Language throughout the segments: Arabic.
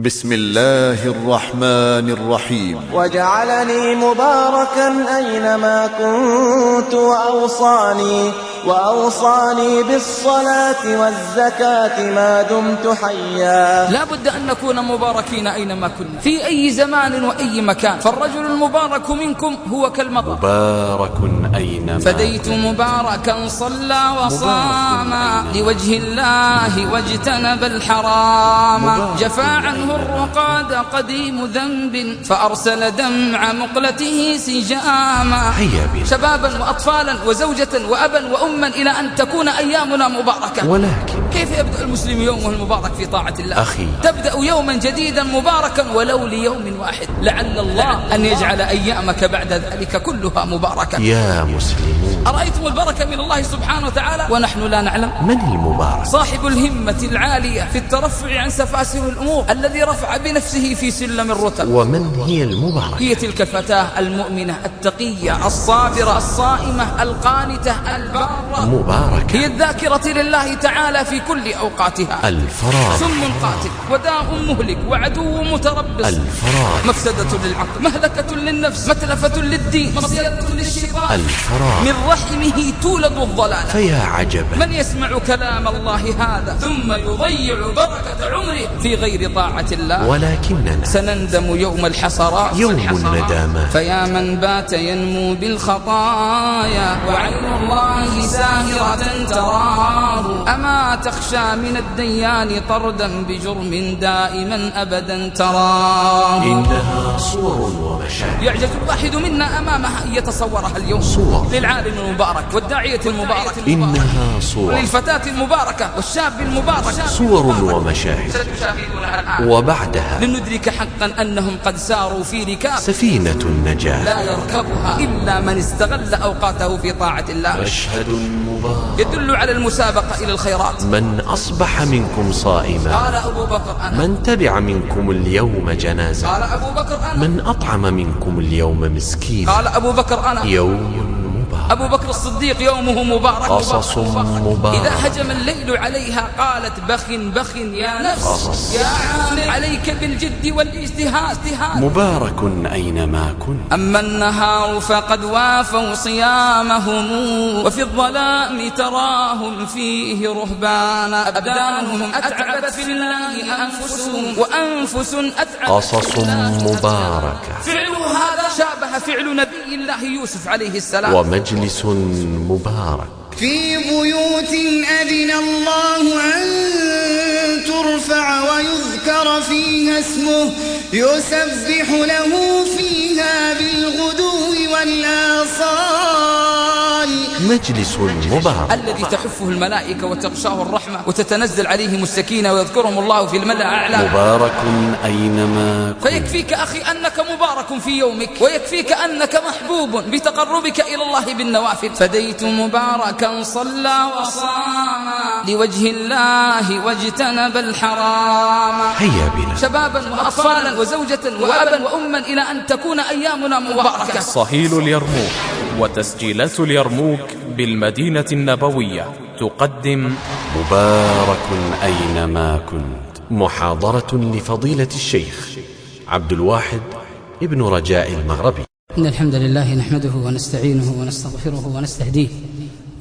بسم الله الرحمن الرحيم. وجعلني مباركا أينما كنت وأوصاني بالصلاة والزكاة ما دمت حيا. لا بد أن نكون مباركين أينما كنا في أي زمان وأي مكان، فالرجل المبارك منكم هو كالمطر مبارك أينما فديت مباركا صلى وصام لوجه الله واجتنب الحرام. جفا عنه الرقاد قديم ذنب فأرسل دمع مقلته سجاما. شبابا وأطفالا وزوجة وأبا وأما إلى أن تكون أيامنا مباركة. ولكن كيف يبدأ المسلم يومه المبارك في طاعة الله؟ أخي، تبدأ يوما جديدا مباركا ولو ليوم واحد، لعل الله أن يجعل أيامك بعد ذلك كلها مباركة. يا مسلمون، أرأيتم البركة من الله سبحانه وتعالى ونحن لا نعلم؟ من المبارك؟ صاحب الهمة العالية في الترفع عن سفاسف الأمور، الذي رفع بنفسه في سلم الرتب. ومن هي المباركة؟ هي تلك الفتاة المؤمنة التقية الصابرة الصائمة القانتة البارة. مباركة هي الذاكرة لله تعالى في كل أوقاتها. الفراغ سم قاتل وداء مهلك وعدو متربص. الفراغ مفسدة للعقل مهلكة للنفس متلفة للدين مصيدة للشيطان. الفراغ من رحمه تولد الضلال. فيا عجبا من يسمع كلام الله هذا ثم يضيع بركة عمره في غير طاعة الله. ولكننا سنندم يوم الحسرات، يوم الندامات. فيا من بات ينمو بالخطايا وعين الله ساهرة تراه. أما تخشى من الديان طردا بجرم دائما أبدا تراه. إنها صور ومشاهد يعجز الواحد منا أمامها أن يتصورها اليوم. صور للعالم المبارك والداعية المبارك، إنها صور وللفتاة المباركة والشاب المبارك، صور ومشاهد. ستشاهدونها الآن. وبعدها لندرك حقا أنهم قد ساروا في ركاب سفينة النجاة لا يركبها إلا من استغل أوقاته في طاعة الله. مشهد مبارك يدل على المسابقة إلى الخيرات. من أصبح منكم صائما، قال أبو بكر أنا. من تبع منكم اليوم جنازة، قال أبو بكر أنا. من أطعم منكم اليوم مسكين. قال أبو بكر أنا. يوم مبارك، أبو بكر الصديق يومه مبارك. قصص مبارك. إذا هجم الليل عليها قالت بخ بخ يا نفس قصص. يا عامر عليك بالجد والاجتهاد. مبارك أينما كنت. أما النهار فقد وافوا صيامهم وفي الظلام تراهم فيه رهبانا. أبدانهم أتعبت في الله أنفسهم وأنفس أتعبت قصص مباركة. فعل هذا شابه فعل نبي الله يوسف عليه السلام. ومجلس مبارك في بيوت أذن الله أن ترفع ويذكر فيها اسمه يسبح له فيها بالغدو والآصال. مجلس مبارك الذي تحفه الملائكة وتغشاه الرحمة وتتنزل عليهم السكينة ويذكرهم الله في الملأ الأعلى. مبارك أينما كنت. فيكفيك أخي أنك مبارك في يومك، ويكفيك أنك محبوب بتقربك إلى الله بالنوافل. فديت مباركا صلى وصام لوجه الله واجتنب الحرام. هيا بنا شبابا وأطفالا وزوجة وأبا وأما إلى أن تكون أيامنا مباركة. صهيل اليرموك وتسجيلات اليرموك بالمدينة النبوية تقدم مبارك أينما كنت، محاضرة لفضيلة الشيخ عبد الواحد ابن رجاء المغربي. إن الحمد لله نحمده ونستعينه ونستغفره ونستهديه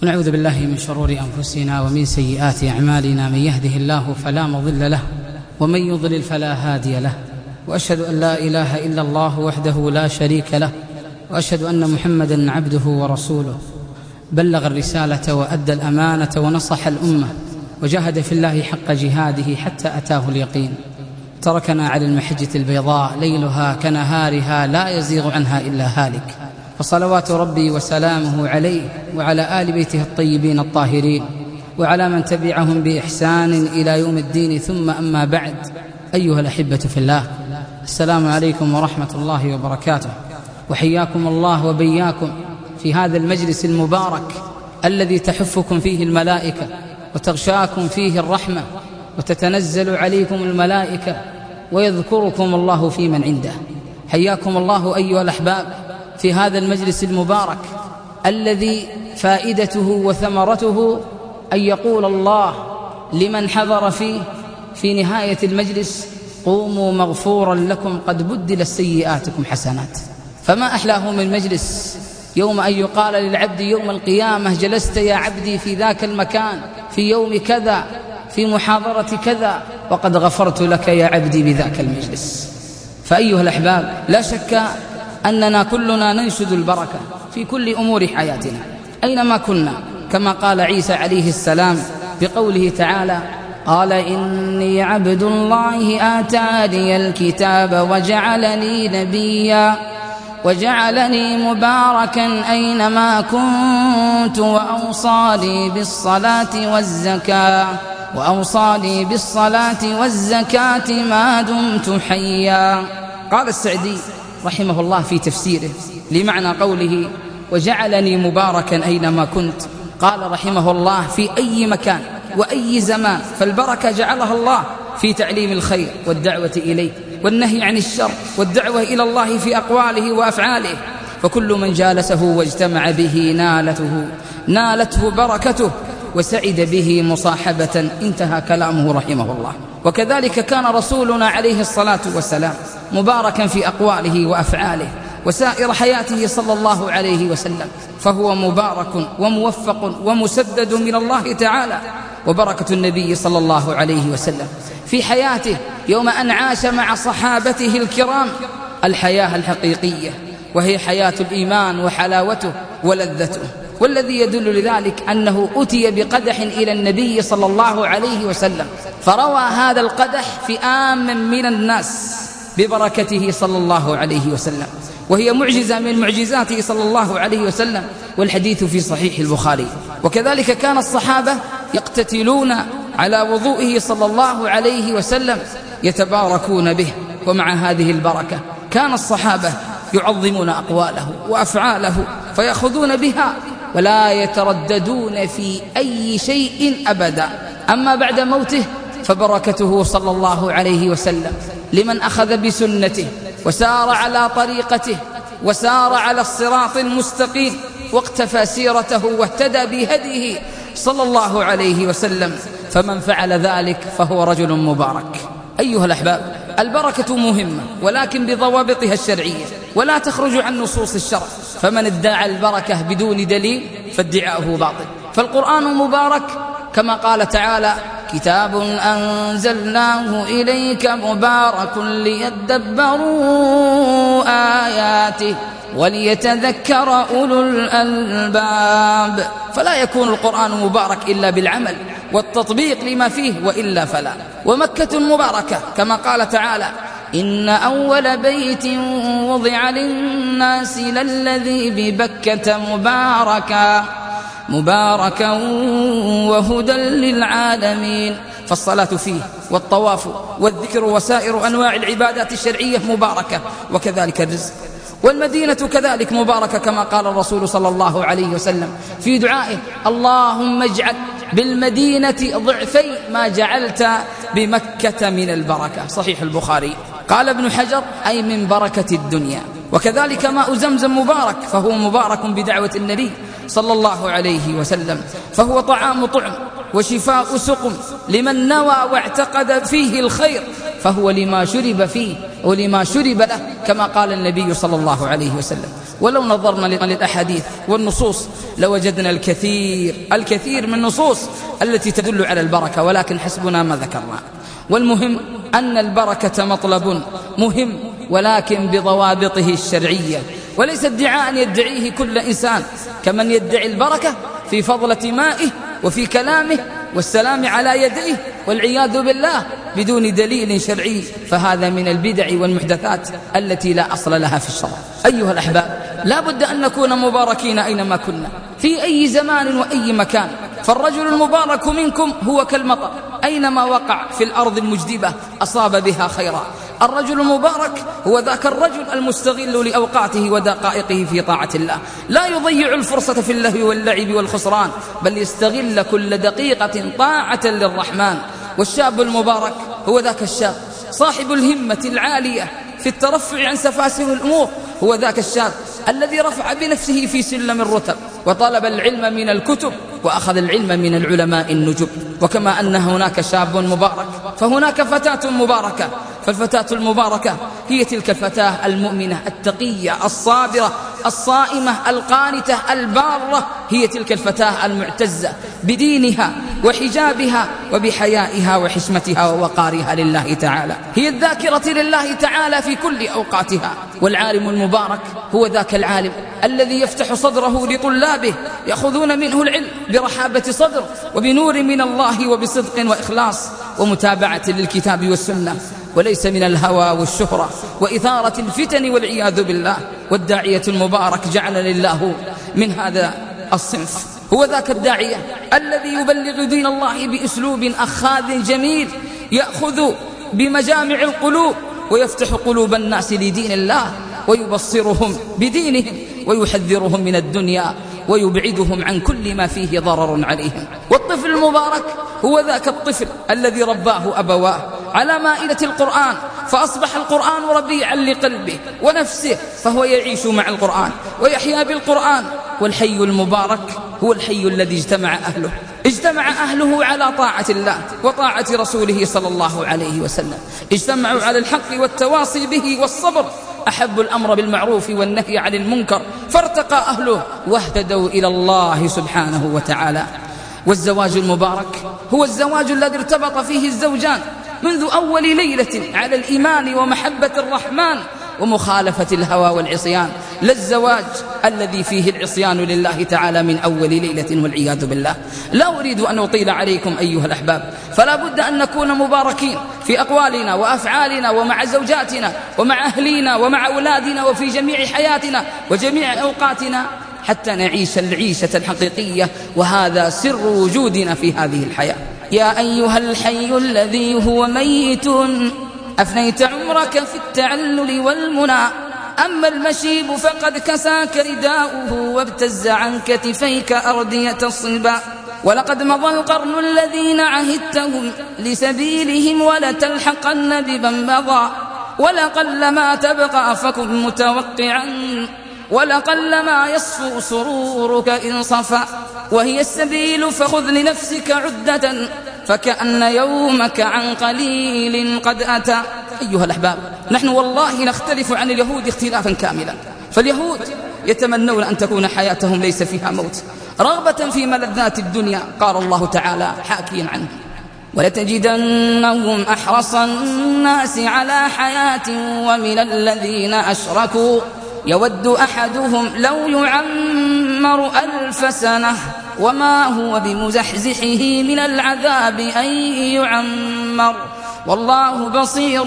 ونعوذ بالله من شرور أنفسنا ومن سيئات أعمالنا. من يهده الله فلا مضل له ومن يضلل فلا هادي له. وأشهد أن لا إله إلا الله وحده لا شريك له، وأشهد أن محمدا عبده ورسوله. بلغ الرسالة وأدى الأمانة ونصح الأمة وجاهد في الله حق جهاده حتى أتاه اليقين. تركنا على المحجة البيضاء ليلها كنهارها لا يزيغ عنها إلا هالك. فصلوات ربي وسلامه عليه وعلى آل بيته الطيبين الطاهرين وعلى من تبعهم بإحسان إلى يوم الدين. ثم أما بعد، أيها الأحبة في الله، السلام عليكم ورحمة الله وبركاته. وحياكم الله وبياكم في هذا المجلس المبارك الذي تحفكم فيه الملائكة وتغشاكم فيه الرحمة وتتنزل عليكم الملائكة ويذكركم الله في من عنده. حياكم الله أيها الأحباب في هذا المجلس المبارك الذي فائدته وثمرته أن يقول الله لمن حضر فيه في نهاية المجلس: قوموا مغفورا لكم قد بدلت سيئاتكم حسنات. فما أحلاه من مجلس يوم أن يقال للعبد يوم القيامة جلست يا عبدي في ذاك المكان في يوم كذا في محاضرة كذا وقد غفرت لك يا عبدي بذاك المجلس. فأيها الأحباب، لا شك أننا كلنا ننشد البركة في كل أمور حياتنا أينما كنا، كما قال عيسى عليه السلام بقوله تعالى: قال إني عبد الله آتاني الكتاب وجعلني نبيا وجعلني مباركا أينما كنت وأوصاني بالصلاة والزكاة ما دمت حيا. قال السعدي رحمه الله في تفسيره لمعنى قوله وجعلني مباركا أينما كنت، قال رحمه الله في أي مكان وأي زمان، فالبركة جعلها الله في تعليم الخير والدعوة إليه والنهي عن الشر والدعوة إلى الله في أقواله وأفعاله، فكل من جالسه واجتمع به نالته بركته وسعد به مصاحبة. انتهى كلامه رحمه الله. وكذلك كان رسولنا عليه الصلاة والسلام مباركا في أقواله وأفعاله وسائر حياته صلى الله عليه وسلم، فهو مبارك وموفق ومسدد من الله تعالى. وبركة النبي صلى الله عليه وسلم في حياته يوم أن عاش مع صحابته الكرام الحياة الحقيقية، وهي حياة الإيمان وحلاوته ولذته. والذي يدل لذلك أنه أتي بقدح إلى النبي صلى الله عليه وسلم، فروى هذا القدح فئام من الناس ببركته صلى الله عليه وسلم، وهي معجزة من معجزاته صلى الله عليه وسلم، والحديث في صحيح البخاري. وكذلك كان الصحابة يقتتلون على وضوئه صلى الله عليه وسلم يتباركون به. ومع هذه البركة كان الصحابة يعظمون أقواله وأفعاله فيأخذون بها ولا يترددون في أي شيء أبدا. أما بعد موته فبركته صلى الله عليه وسلم لمن أخذ بسنته وسار على طريقته وسار على الصراط المستقيم واقتفى سيرته واهتدى بهديه صلى الله عليه وسلم، فمن فعل ذلك فهو رجل مبارك. أيها الأحباب، البركة مهمة ولكن بضوابطها الشرعية ولا تخرج عن نصوص الشرع، فمن ادعى البركة بدون دليل فادعاؤه باطل. فالقرآن مبارك كما قال تعالى: كتاب أنزلناه إليك مبارك ليدبروا آياته وليتذكر أولو الألباب. فلا يكون القرآن مبارك إلا بالعمل والتطبيق لما فيه، وإلا فلا. ومكة مباركة كما قال تعالى: إن أول بيت وضع للناس للذي ببكة مباركا وهدى للعالمين. فالصلاة فيه والطواف والذكر وسائر أنواع العبادات الشرعية مباركة، وكذلك الرزق. والمدينة كذلك مباركة كما قال الرسول صلى الله عليه وسلم في دعائه: اللهم اجعل بالمدينة ضعفي ما جعلت بمكة من البركة. صحيح البخاري. قال ابن حجر: أي من بركة الدنيا. وكذلك ماء زمزم مبارك، فهو مبارك بدعوة النبي صلى الله عليه وسلم، فهو طعام طعم وشفاء سقم لمن نوى واعتقد فيه الخير، فهو لما شرب فيه ولما شرب له كما قال النبي صلى الله عليه وسلم. ولو نظرنا للأحاديث والنصوص لوجدنا الكثير من النصوص التي تدل على البركة، ولكن حسبنا ما ذكرنا. والمهم أن البركة مطلب مهم ولكن بضوابطه الشرعية، وليس ادعاء يدعيه كل إنسان كمن يدعي البركة في فضلة مائه وفي كلامه والسلام على يديه والعياذ بالله بدون دليل شرعي، فهذا من البدع والمحدثات التي لا أصل لها في الشرع. أيها الأحباب، لا بد أن نكون مباركين أينما كنا في أي زمان وأي مكان، فالرجل المبارك منكم هو كالمطر أينما وقع في الأرض المجدبة أصاب بها خيرا. الرجل المبارك هو ذاك الرجل المستغل لأوقاته ودقائقه في طاعة الله، لا يضيع الفرصة في اللهو واللعب والخسران، بل يستغل كل دقيقة طاعة للرحمن. والشاب المبارك هو ذاك الشاب صاحب الهمة العالية في الترفع عن سفاسف الأمور، هو ذاك الشاب الذي رفع بنفسه في سلم الرتب وطلب العلم من الكتب وأخذ العلم من العلماء النجب. وكما أن هناك شاب مبارك فهناك فتاة مباركة، فالفتاة المباركة هي تلك الفتاة المؤمنة التقية الصابرة الصائمة القانتة البارة، هي تلك الفتاة المعتزة بدينها وحجابها وبحيائها وحشمتها ووقارها لله تعالى، هي الذاكرة لله تعالى في كل أوقاتها. والعالم المبارك هو ذاك العالم الذي يفتح صدره لطلابه يأخذون منه العلم برحابة صدر وبنور من الله وبصدق وإخلاص ومتابعة للكتاب والسنة، وليس من الهوى والشهرة وإثارة الفتن والعياذ بالله. والداعية المبارك جعل لله من هذا الصنف، هو ذاك الداعية الذي يبلغ دين الله بأسلوب أخاذ جميل، يأخذ بمجامع القلوب ويفتح قلوب الناس لدين الله ويبصرهم بدينهم ويحذرهم من الدنيا ويبعدهم عن كل ما فيه ضرر عليهم. والطفل المبارك هو ذاك الطفل الذي رباه أبواه على مائدة القرآن، فأصبح القرآن ربيعا لقلبه ونفسه، فهو يعيش مع القرآن ويحيا بالقرآن. والحي المبارك هو الحي الذي اجتمع أهله على طاعة الله وطاعة رسوله صلى الله عليه وسلم، اجتمعوا على الحق والتواصي به والصبر، أحبوا الأمر بالمعروف والنهي عن المنكر، فارتقى أهله واهتدوا إلى الله سبحانه وتعالى. والزواج المبارك هو الزواج الذي ارتبط فيه الزوجان منذ أول ليلة على الإيمان ومحبة الرحمن ومخالفة الهوى والعصيان، لا الزواج الذي فيه العصيان لله تعالى من أول ليلة والعياذ بالله. لا أريد أن أطيل عليكم أيها الأحباب، فلا بد أن نكون مباركين في أقوالنا وأفعالنا ومع زوجاتنا ومع أهلينا ومع أولادنا وفي جميع حياتنا وجميع أوقاتنا حتى نعيش العيشة الحقيقية، وهذا سر وجودنا في هذه الحياة. يا أيها الحي الذي هو ميت أفنيت عمرك في التعلل والمنى، أما المشيب فقد كساك رداؤه وابتز عن كتفيك أردية الصبا، ولقد مضى القرن الذين عهدتهم لسبيلهم ولتلحقن بمن مضى، ولقلما تبقى فكن متوقعا ولقلما يصفو سرورك إن صفى، وهي السبيل فخذ لنفسك عدة فكأن يومك عن قليل قد أتى. أيها الأحباب، نحن والله نختلف عن اليهود اختلافا كاملا، فاليهود يتمنون أن تكون حياتهم ليس فيها موت رغبة في ملذات الدنيا. قال الله تعالى حاكيا عنه: ولتجدنهم أحرص الناس على حياة ومن الذين أشركوا يود أحدهم لو يعمر 1000 سنة وما هو بمزحزحه من العذاب أن يعمر والله بصير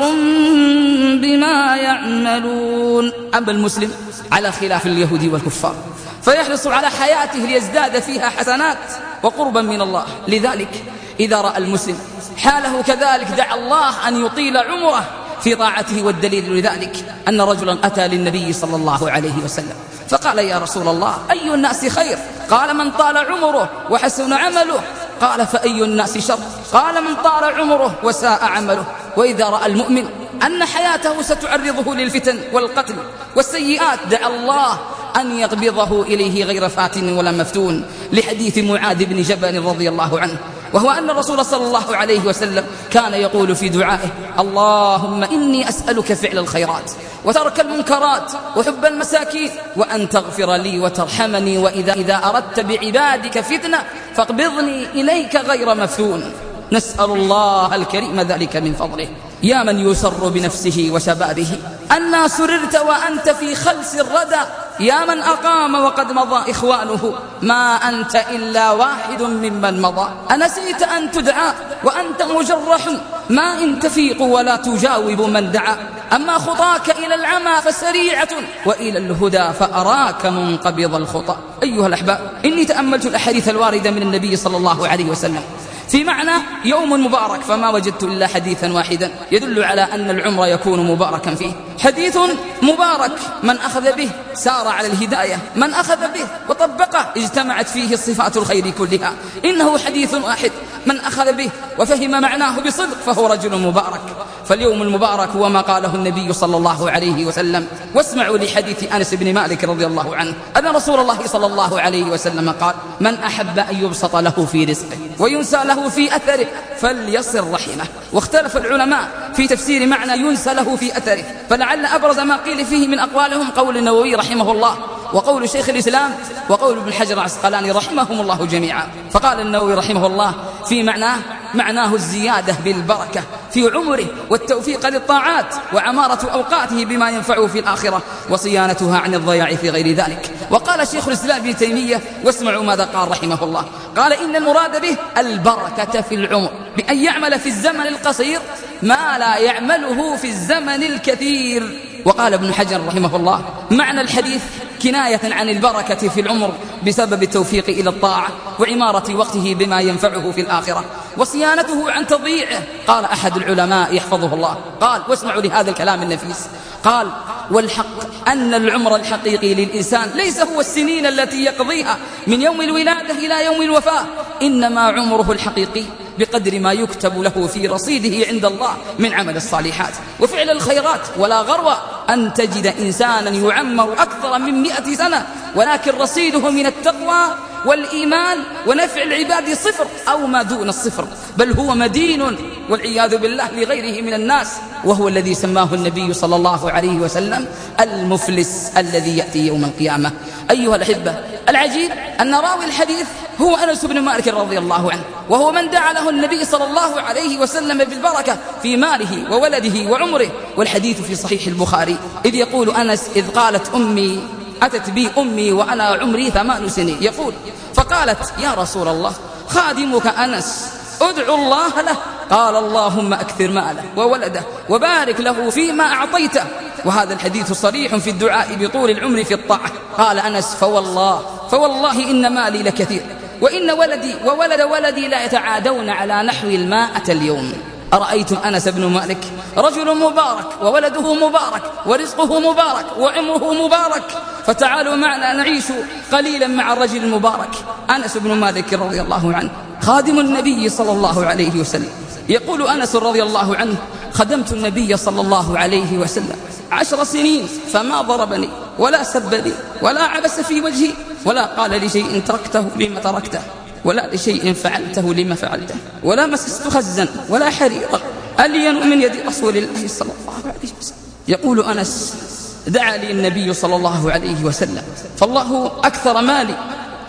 بما يعملون. أما المسلم على خلاف اليهود والكفار فيحرص على حياته ليزداد فيها حسنات وقربا من الله، لذلك إذا رأى المسلم حاله كذلك دعا الله أن يطيل عمره في طاعته. والدليل لذلك أن رجلا أتى للنبي صلى الله عليه وسلم فقال: يا رسول الله، أي الناس خير؟ قال: من طال عمره وحسن عمله. قال: فأي الناس شر؟ قال: من طال عمره وساء عمله. وإذا رأى المؤمن أن حياته ستعرضه للفتن والقتل والسيئات دعا الله أن يقبضه إليه غير فاتن ولا مفتون، لحديث معاذ بن جبل رضي الله عنه، وهو أن الرسول صلى الله عليه وسلم كان يقول في دعائه: اللهم إني أسألك فعل الخيرات وترك المنكرات وحب المساكين وأن تغفر لي وترحمني، وإذا أردت بعبادك فتنة فاقبضني إليك غير مفتون. نسأل الله الكريم ذلك من فضله. يا من يسر بنفسه وشبابه أنا سررت وأنت في خلس الردى، يا من أقام وقد مضى إخوانه ما أنت إلا واحد ممن مضى. أنسيت أن تدعى وأنت مجرح ما إن تفيق ولا تجاوب من دعا، أما خطاك إلى العمى فسريعة وإلى الهدى فأراك منقبض الخطى. أيها الأحباب، إني تأملت الأحاديث الواردة من النبي صلى الله عليه وسلم في معنى يوم مبارك فما وجدت إلا حديثا واحدا يدل على أن العمر يكون مباركا فيه. حديث مبارك من أخذ به سار على الهداية، من أخذ به وطبقه اجتمعت فيه الصفات الخير كلها. إنه حديث واحد من أخذ به وفهم معناه بصدق فهو رجل مبارك. فاليوم المبارك هو ما قاله النبي صلى الله عليه وسلم. واسمعوا لحديث أنس بن مالك رضي الله عنه أن رسول الله صلى الله عليه وسلم قال: من أحب أن يبسط له في رزقه وينسى له له في أثره فليصل رحمه. واختلف العلماء في تفسير معنى ينسى له في أثره، فلعل أبرز ما قيل فيه من أقوالهم قول النووي رحمه الله، وقول شيخ الإسلام، وقول ابن حجر العسقلاني رحمهم الله جميعا. فقال النووي رحمه الله في معناه الزيادة بالبركة في عمره والتوفيق للطاعات وعمارة أوقاته بما ينفعه في الآخرة وصيانتها عن الضياع في غير ذلك. وقال شيخ الإسلام ابن تيمية، واسمعوا ماذا قال رحمه الله، قال إن المراد به البركة في العمر، بأن يعمل في الزمن القصير ما لا يعمله في الزمن الكثير. وقال ابن حجر رحمه الله معنى الحديث كناية عن البركة في العمر بسبب التوفيق إلى الطاعة وعمارة وقته بما ينفعه في الآخرة وصيانته عن تضييعه. قال أحد العلماء يحفظه الله، قال واسمعوا لهذا الكلام النفيس، قال والحق أن العمر الحقيقي للإنسان ليس هو السنين التي يقضيها من يوم الولادة إلى يوم الوفاة، إنما عمره الحقيقي بقدر ما يكتب له في رصيده عند الله من عمل الصالحات وفعل الخيرات. ولا غرو أن تجد إنسانا يعمر أكثر من 100 سنة ولكن رصيده من التقوى والإيمان ونفع العباد صفر أو ما دون الصفر، بل هو مدين والعياذ بالله لغيره من الناس، وهو الذي سماه النبي صلى الله عليه وسلم المفلس الذي يأتي يوم القيامة. أيها الأحبة، العجيب أن راوي الحديث هو أنس بن مالك رضي الله عنه، وهو من دعا له النبي صلى الله عليه وسلم بالبركة في ماله وولده وعمره. والحديث في صحيح البخاري، إذ يقول أنس إذ قالت أمي أتت بي أمي وأنا عمري 8 سنين، يقول فقالت يا رسول الله خادمك أنس ادعو الله له، قال اللهم أكثر ماله وولده وبارك له فيما أعطيته. وهذا الحديث صريح في الدعاء بطول العمر في الطاعة. قال أنس فوالله إن مالي لكثير وإن ولدي وولد ولدي لا يتعادون على نحو 100 اليوم. أرأيتم أنس بن مالك رجل مبارك وولده مبارك ورزقه مبارك وعمره مبارك، فتعالوا معنا نعيش قليلا مع الرجل المبارك أنس بن مالك رضي الله عنه خادم النبي صلى الله عليه وسلم. يقول أنس رضي الله عنه خدمت النبي صلى الله عليه وسلم 10 سنين فما ضربني ولا سبني ولا عبس في وجهي ولا قال لشيء تركته لما تركته ولا لشيء فعلته لما فعلته ولا مسست خزا ولا حريرا ألين من يد رسول الله صلى الله عليه وسلم. يقول أنس دعا لي النبي صلى الله عليه وسلم فالله أكثر مالي،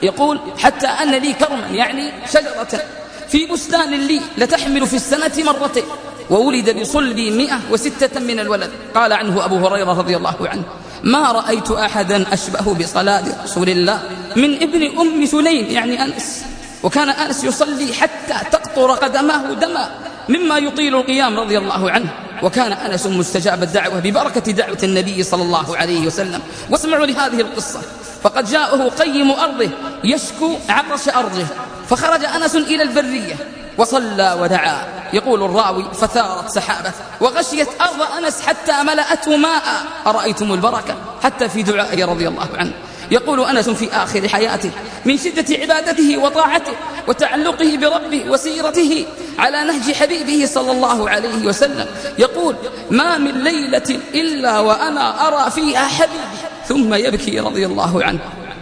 يقول حتى أن لي كرما يعني شجرة في بستان لي لتحمل في السنة 2 مرتين، وولد بصلبي 106 من الولد. قال عنه أبو هريرة رضي الله عنه ما رأيت أحدا أشبه بصلاة رسول الله من ابن أم سليم يعني أنس. وكان أنس يصلي حتى تقطر قدماه دما مما يطيل القيام رضي الله عنه. وكان أنس مستجاب الدعوة ببركة دعوة النبي صلى الله عليه وسلم. واسمعوا لهذه القصة، فقد جاءه قيم أرضه يشكو عطش أرضه فخرج أنس إلى البرية وصلى ودعا. يقول الراوي فثارت سحابة وغشيت أرض أنس حتى ملأته ماء. أرأيتم البركة حتى في دعائه رضي الله عنه. يقول أنس في آخر حياته من شدة عبادته وطاعته وتعلقه بربه وسيرته على نهج حبيبه صلى الله عليه وسلم، يقول ما من ليلة إلا وأنا أرى فيها حبيبي ثم يبكي رضي الله عنه.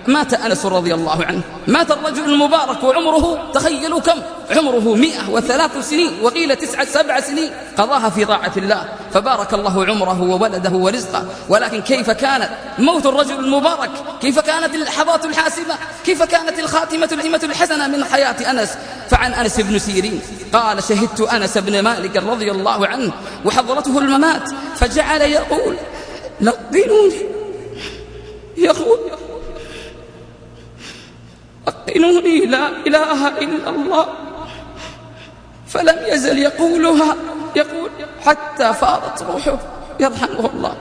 مات أنس رضي الله عنه، مات الرجل المبارك وعمره تخيلوا كم عمره 103 سنين وقيل 7 سنين قضاها في طاعة الله، فبارك الله عمره وولده ورزقه. ولكن كيف كانت موت الرجل المبارك، كيف كانت اللحظات الحاسمة، كيف كانت الخاتمة الحسنة من حياة أنس. فعن أنس بن سيرين قال شهدت أنس بن مالك رضي الله عنه وحضرته الممات فجعل يقول لقنوني، يقول لقنوني لا إله إلا الله، فلم يزل يقولها يقول حتى فاضت روحه يرحمه الله.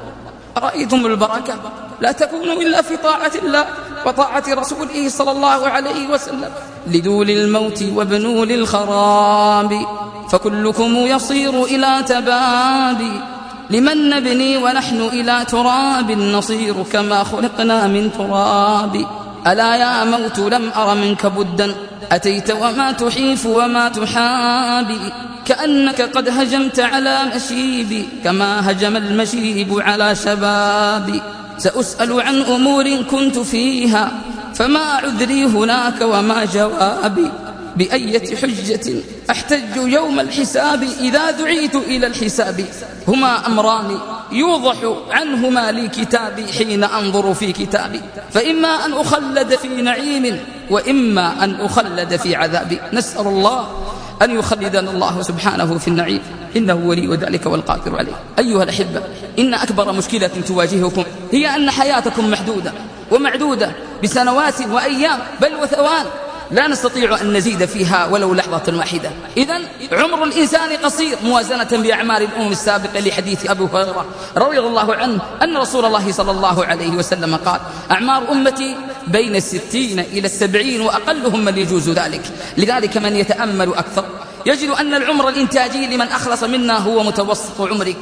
رأيتم البركة لا تكون إلا في طاعة الله وطاعة رسوله صلى الله عليه وسلم. لذول الموت وابنوا للخراب فكلكم يصير إلى تباب، لمن نبني ونحن إلى تراب نصير كما خلقنا من تراب. ألا يا موت لم أر منك بدا أتيت وما تحيف وما تحابي، كأنك قد هجمت على مشيبي كما هجم المشيب على شبابي. سأسأل عن أمور كنت فيها فما عذري هناك وما جوابي، بأية حجة أحتج يوم الحساب إذا دعيت إلى الحساب هما أمران يوضح عنهما لي كتابي حين أنظر في كتابي فإما أن أخلد في نعيم وإما أن أخلد في عذاب نسأل الله أن يخلدنا الله سبحانه في النعيم إنه ولي ذلك والقادر عليه. أيها الأحبة، إن أكبر مشكلة تواجهكم هي أن حياتكم محدودة ومعدودة بسنوات وأيام بل وثوان لا نستطيع أن نزيد فيها ولو لحظة واحدة. إذن عمر الإنسان قصير موازنة بأعمار الأمم السابقة لحديث أبي هريرة رضي الله عنه أن رسول الله صلى الله عليه وسلم قال أعمار أمتي بين 60 إلى 70 وأقلهم من يجوز ذلك. لذلك من يتأمل أكثر يجد أن العمر الإنتاجي لمن أخلص منا هو متوسط عمرك.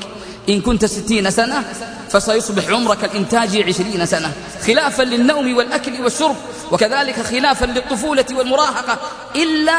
إن كنت 60 سنة فسيصبح عمرك الإنتاجي 20 سنة، خلافا للنوم والأكل والشرب، وكذلك خلافا للطفولة والمراهقة، إلا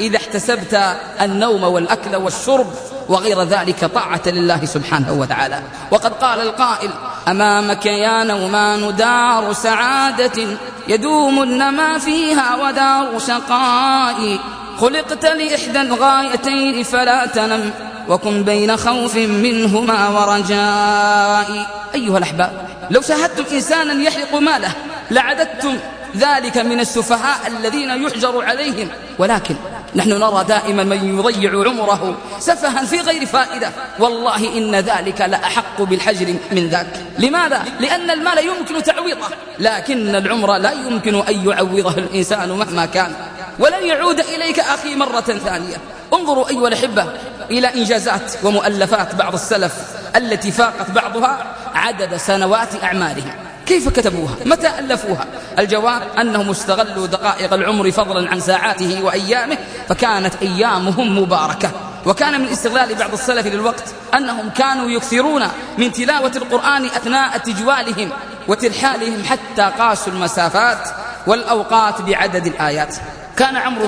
إذا احتسبت النوم والأكل والشرب وغير ذلك طاعة لله سبحانه وتعالى. وقد قال القائل أمامك يا نومان دار سعادة يدومن ما فيها ودار شقاء خلقت لإحدى الغايتين فلا تنم وكن بين خوف منهما ورجاء. أيها الأحباب، لو شاهدتم إنسانا يحرق ماله لعددتم ذلك من السفهاء الذين يحجر عليهم، ولكن نحن نرى دائما من يضيع عمره سفها في غير فائدة. والله إن ذلك لأحق بالحجر من ذاك. لماذا؟ لأن المال يمكن تعويضه، لكن العمر لا يمكن أن يعوضه الإنسان مهما كان، ولن يعود إليك أخي مرة ثانية. انظروا أيها الأحبة إلى إنجازات ومؤلفات بعض السلف التي فاقت بعضها عدد سنوات أعمارهم. كيف كتبوها؟ متى ألفوها؟ الجواب أنهم استغلوا دقائق العمر فضلا عن ساعاته وأيامه، فكانت أيامهم مباركة. وكان من استغلال بعض السلف للوقت أنهم كانوا يكثرون من تلاوة القرآن أثناء تجوالهم وترحالهم حتى قاسوا المسافات والأوقات بعدد الآيات. كان عمرو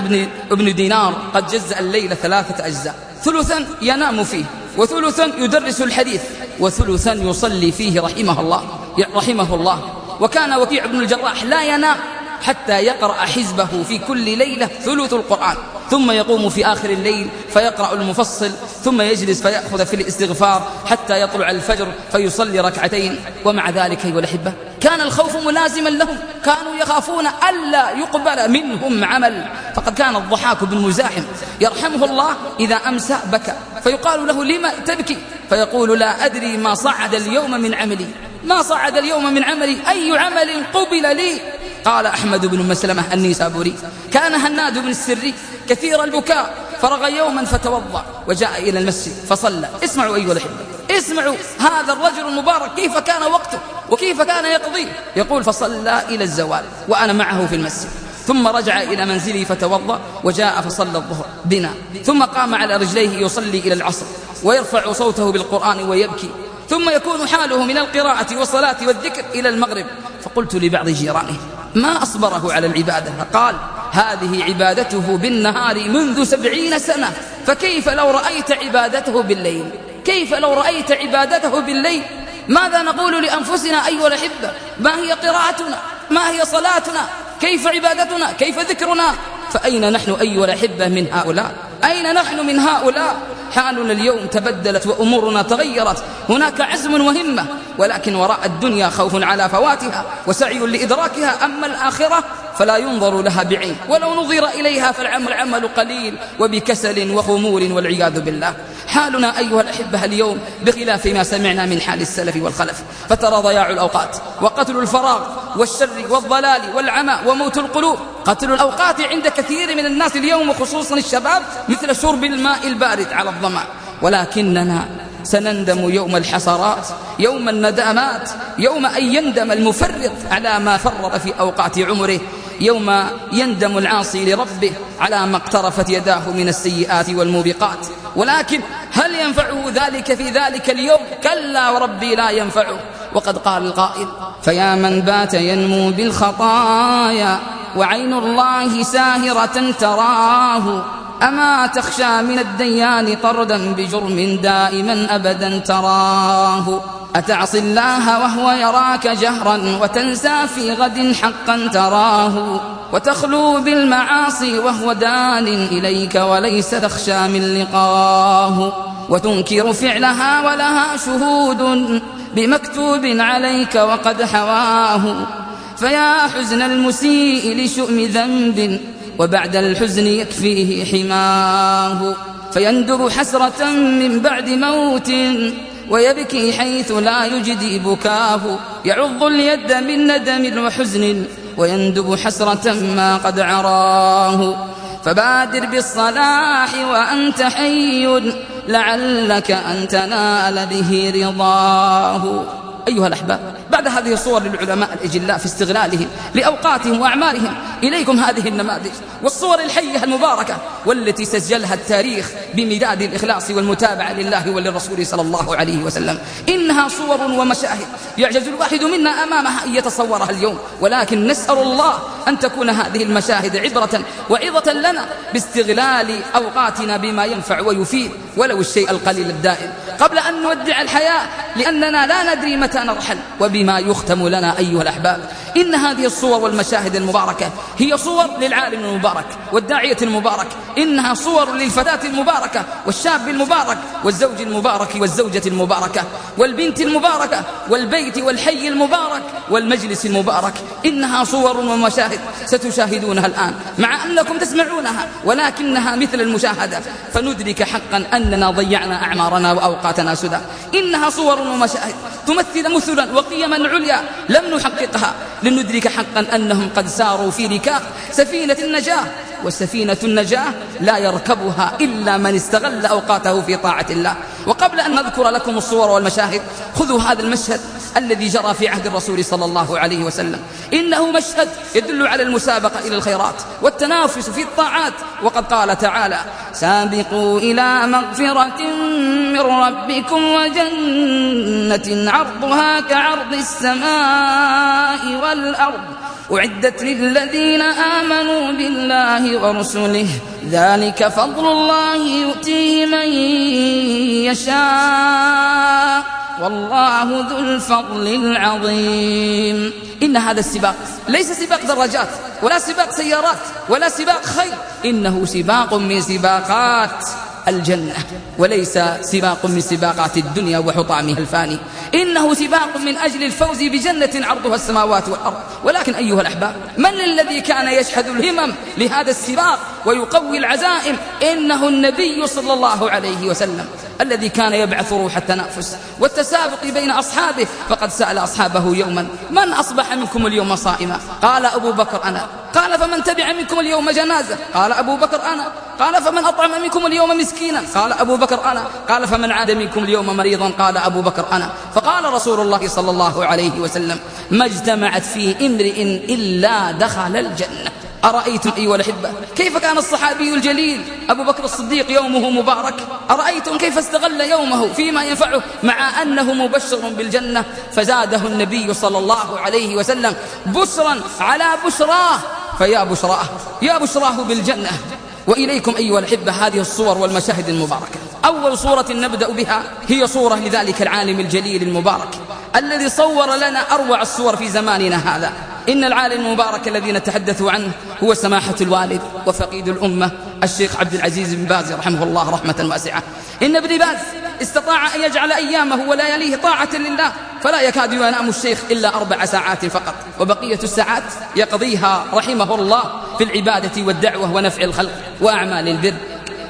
بن دينار قد جزأ الليل 3 أجزاء، ثلثا ينام فيه وثلثا يدرس الحديث وثلثا يصلي فيه رحمه الله. وكان وكيع بن الجراح لا ينام حتى يقرأ حزبه في كل ليلة ثلث القرآن، ثم يقوم في آخر الليل فيقرأ المفصل، ثم يجلس فيأخذ في الاستغفار حتى يطلع الفجر فيصلي 2 ومع ذلك أيها الأحبة كان الخوف ملازما لهم، كانوا يخافون ألا يقبل منهم عمل. فقد كان الضحاك بن مزاحم يرحمه الله إذا أمسى بكى فيقال له لما تبكي؟ فيقول لا أدري ما صعد اليوم من عملي، ما صعد اليوم من عملي، أي عمل قبل لي؟ قال أحمد بن مسلمة النيسابوري كان هناد بن السري كثير البكاء، فرغ يوما فتوضأ وجاء إلى المسجد فصلى. اسمعوا أيها الأحبة، اسمعوا هذا الرجل المبارك كيف كان وقته وكيف كان يقضيه. يقول فصلى إلى الزوال وأنا معه في المسجد، ثم رجع إلى منزله فتوضأ وجاء فصلى الظهر بنا، ثم قام على رجليه يصلي إلى العصر ويرفع صوته بالقرآن ويبكي، ثم يكون حاله من القراءة والصلاة والذكر إلى المغرب. فقلت لبعض جيرانه ما أصبره على العبادة؟ فقال هذه عبادته بالنهار منذ 70 سنة، فكيف لو رأيت عبادته بالليل؟ كيف لو رأيت عبادته بالليل؟ ماذا نقول لأنفسنا أيها الأحبة؟ ما هي قراءتنا؟ ما هي صلاتنا؟ كيف عبادتنا؟ كيف ذكرنا؟ فأين نحن أيها الأحبة من هؤلاء؟ أين نحن من هؤلاء؟ حالنا اليوم تبدلت وأمورنا تغيرت، هناك عزم وهمة، ولكن وراء الدنيا خوف على فواتها وسعي لإدراكها، أما الآخرة فلا ينظر لها بعين، ولو نظر إليها فالعمل قليل وبكسل وخمول والعياذ بالله. حالنا أيها الأحبة اليوم بخلاف ما سمعنا من حال السلف والخلف، فترى ضياع الأوقات وقتل الفراغ والشر والضلال والعمى وموت القلوب. قتل الأوقات عند كثير من الناس اليوم وخصوصا الشباب مثل شرب الماء البارد على الظمأ، ولكننا سنندم يوم الحسرات، يوم الندامات، يوم أن يندم المفرط على ما فرط في أوقات عمره، يوم يندم العاصي لربه على ما اقترفت يداه من السيئات والموبقات. ولكن هل ينفعه ذلك في ذلك اليوم؟ كلا وربي لا ينفعه. وقد قال القائل فيا من بات ينمو بالخطايا وعين الله ساهرة تراه، أما تخشى من الديان طردا بجرم دائما أبدا تراه. أتعصي الله وهو يراك جهرا وتنسى في غد حقا تراه وتخلو بالمعاصي وهو دان إليك وليس تخشى من لقاه وتنكر فعلها ولها شهود بمكتوب عليك وقد حواه فيا حزن المسيء لشؤم ذنب وبعد الحزن يكفيه حماه فيندب حسرة من بعد موت ويبكي حيث لا يجدي بكاه يعض اليد من ندم وحزن ويندب حسرة ما قد عراه فبادر بالصلاح وأنت حي لعلك أن تنال به رضاه. أيها الأحباب، بعد هذه الصور للعلماء الإجلاء في استغلالهم لأوقاتهم وأعمالهم، إليكم هذه النماذج والصور الحية المباركة والتي سجلها التاريخ بمداد الإخلاص والمتابعة لله وللرسول صلى الله عليه وسلم. إنها صور ومشاهد يعجز الواحد منا أمامها أن يتصورها اليوم، ولكن نسأل الله أن تكون هذه المشاهد عبرة وعظة لنا باستغلال أوقاتنا بما ينفع ويفيد ولو الشيء القليل الدائم قبل أن نودع الحياة، لأننا لا ندري متى نرحل وبما يختم لنا. أيها الأحباب، إن هذه الصور والمشاهد المباركة هي صور للعالم المبارك والداعية المبارك، إنها صور للفتاة المباركة والشاب المبارك والزوج المبارك والزوجة المباركة والبنت المباركة والبيت والحي المبارك والمجلس المبارك. إنها صور ومشاهد ستشاهدونها الآن مع أنكم تسمعونها، ولكنها مثل المشاهدة فندرك حقا أننا ضيعنا أعمارنا وأوقاتنا سدى. إنها صور ومشاهد تمثل مثلا وقيما عليا لم نحققها لندرك حقا أنهم قد ساروا في ركاب سفينة النجاة، وسفينة النجاة لا يركبها إلا من استغل أوقاته في طاعة الله. وقبل أن نذكر لكم الصور والمشاهد، خذوا هذا المشهد الذي جرى في عهد الرسول صلى الله عليه وسلم. إنه مشهد يدل على المسابقة إلى الخيرات والتنافس في الطاعات، وقد قال تعالى: سابقوا إلى مغفرة من ربكم وجنة عرضها كعرض السماء والأرض أعدت للذين آمنوا بالله ورسله ذلك فضل الله يؤتيه من يشاء والله ذو الفضل العظيم. إن هذا السباق ليس سباق دراجات ولا سباق سيارات ولا سباق خيل، إنه سباق من سباقات الجنة وليس سباق من سباقات الدنيا وحطامها الفاني. إنه سباق من أجل الفوز بجنة عرضها السماوات والأرض. ولكن أيها الأحباب، من الذي كان يشهد الهمم لهذا السباق ويقوي العزائم؟ إنه النبي صلى الله عليه وسلم الذي كان يبعث روح التنافس والتسابق بين أصحابه. فقد سأل أصحابه يوما: من أصبح منكم اليوم صائما؟ قال أبو بكر: أنا. قال: فمن تبع منكم اليوم جنازة؟ قال أبو بكر: أنا. قال: فمن أطعم منكم اليوم مسكينا؟ قال أبو بكر: أنا. قال: فمن عاد منكم اليوم مريضا؟ قال أبو بكر: أنا. فقال رسول الله صلى الله عليه وسلم: ما اجتمعت في امرئ إلا دخل الجنة. أرأيتم أيها الأحبة كيف كان الصحابي الجليل أبو بكر الصديق يومه مبارك؟ أرأيتم كيف استغل يومه فيما ينفعه مع أنه مبشر بالجنة؟ فزاده النبي صلى الله عليه وسلم بشرا على بشراه، فيا بشراه يا بشراه بالجنة. وإليكم أيها الأحبة هذه الصور والمشاهد المباركة. أول صورة نبدأ بها هي صورة لذلك العالم الجليل المبارك الذي صور لنا أروع الصور في زماننا هذا. إن العالم المبارك الذي نتحدث عنه هو سماحة الوالد وفقيد الأمة الشيخ عبد العزيز بن باز رحمه الله رحمة واسعة. إن ابن باز استطاع أن يجعل أيامه ولياليه طاعة لله، فلا يكاد ينام الشيخ إلا 4 ساعات فقط، وبقية الساعات يقضيها رحمه الله في العبادة والدعوة ونفع الخلق وأعمال البر.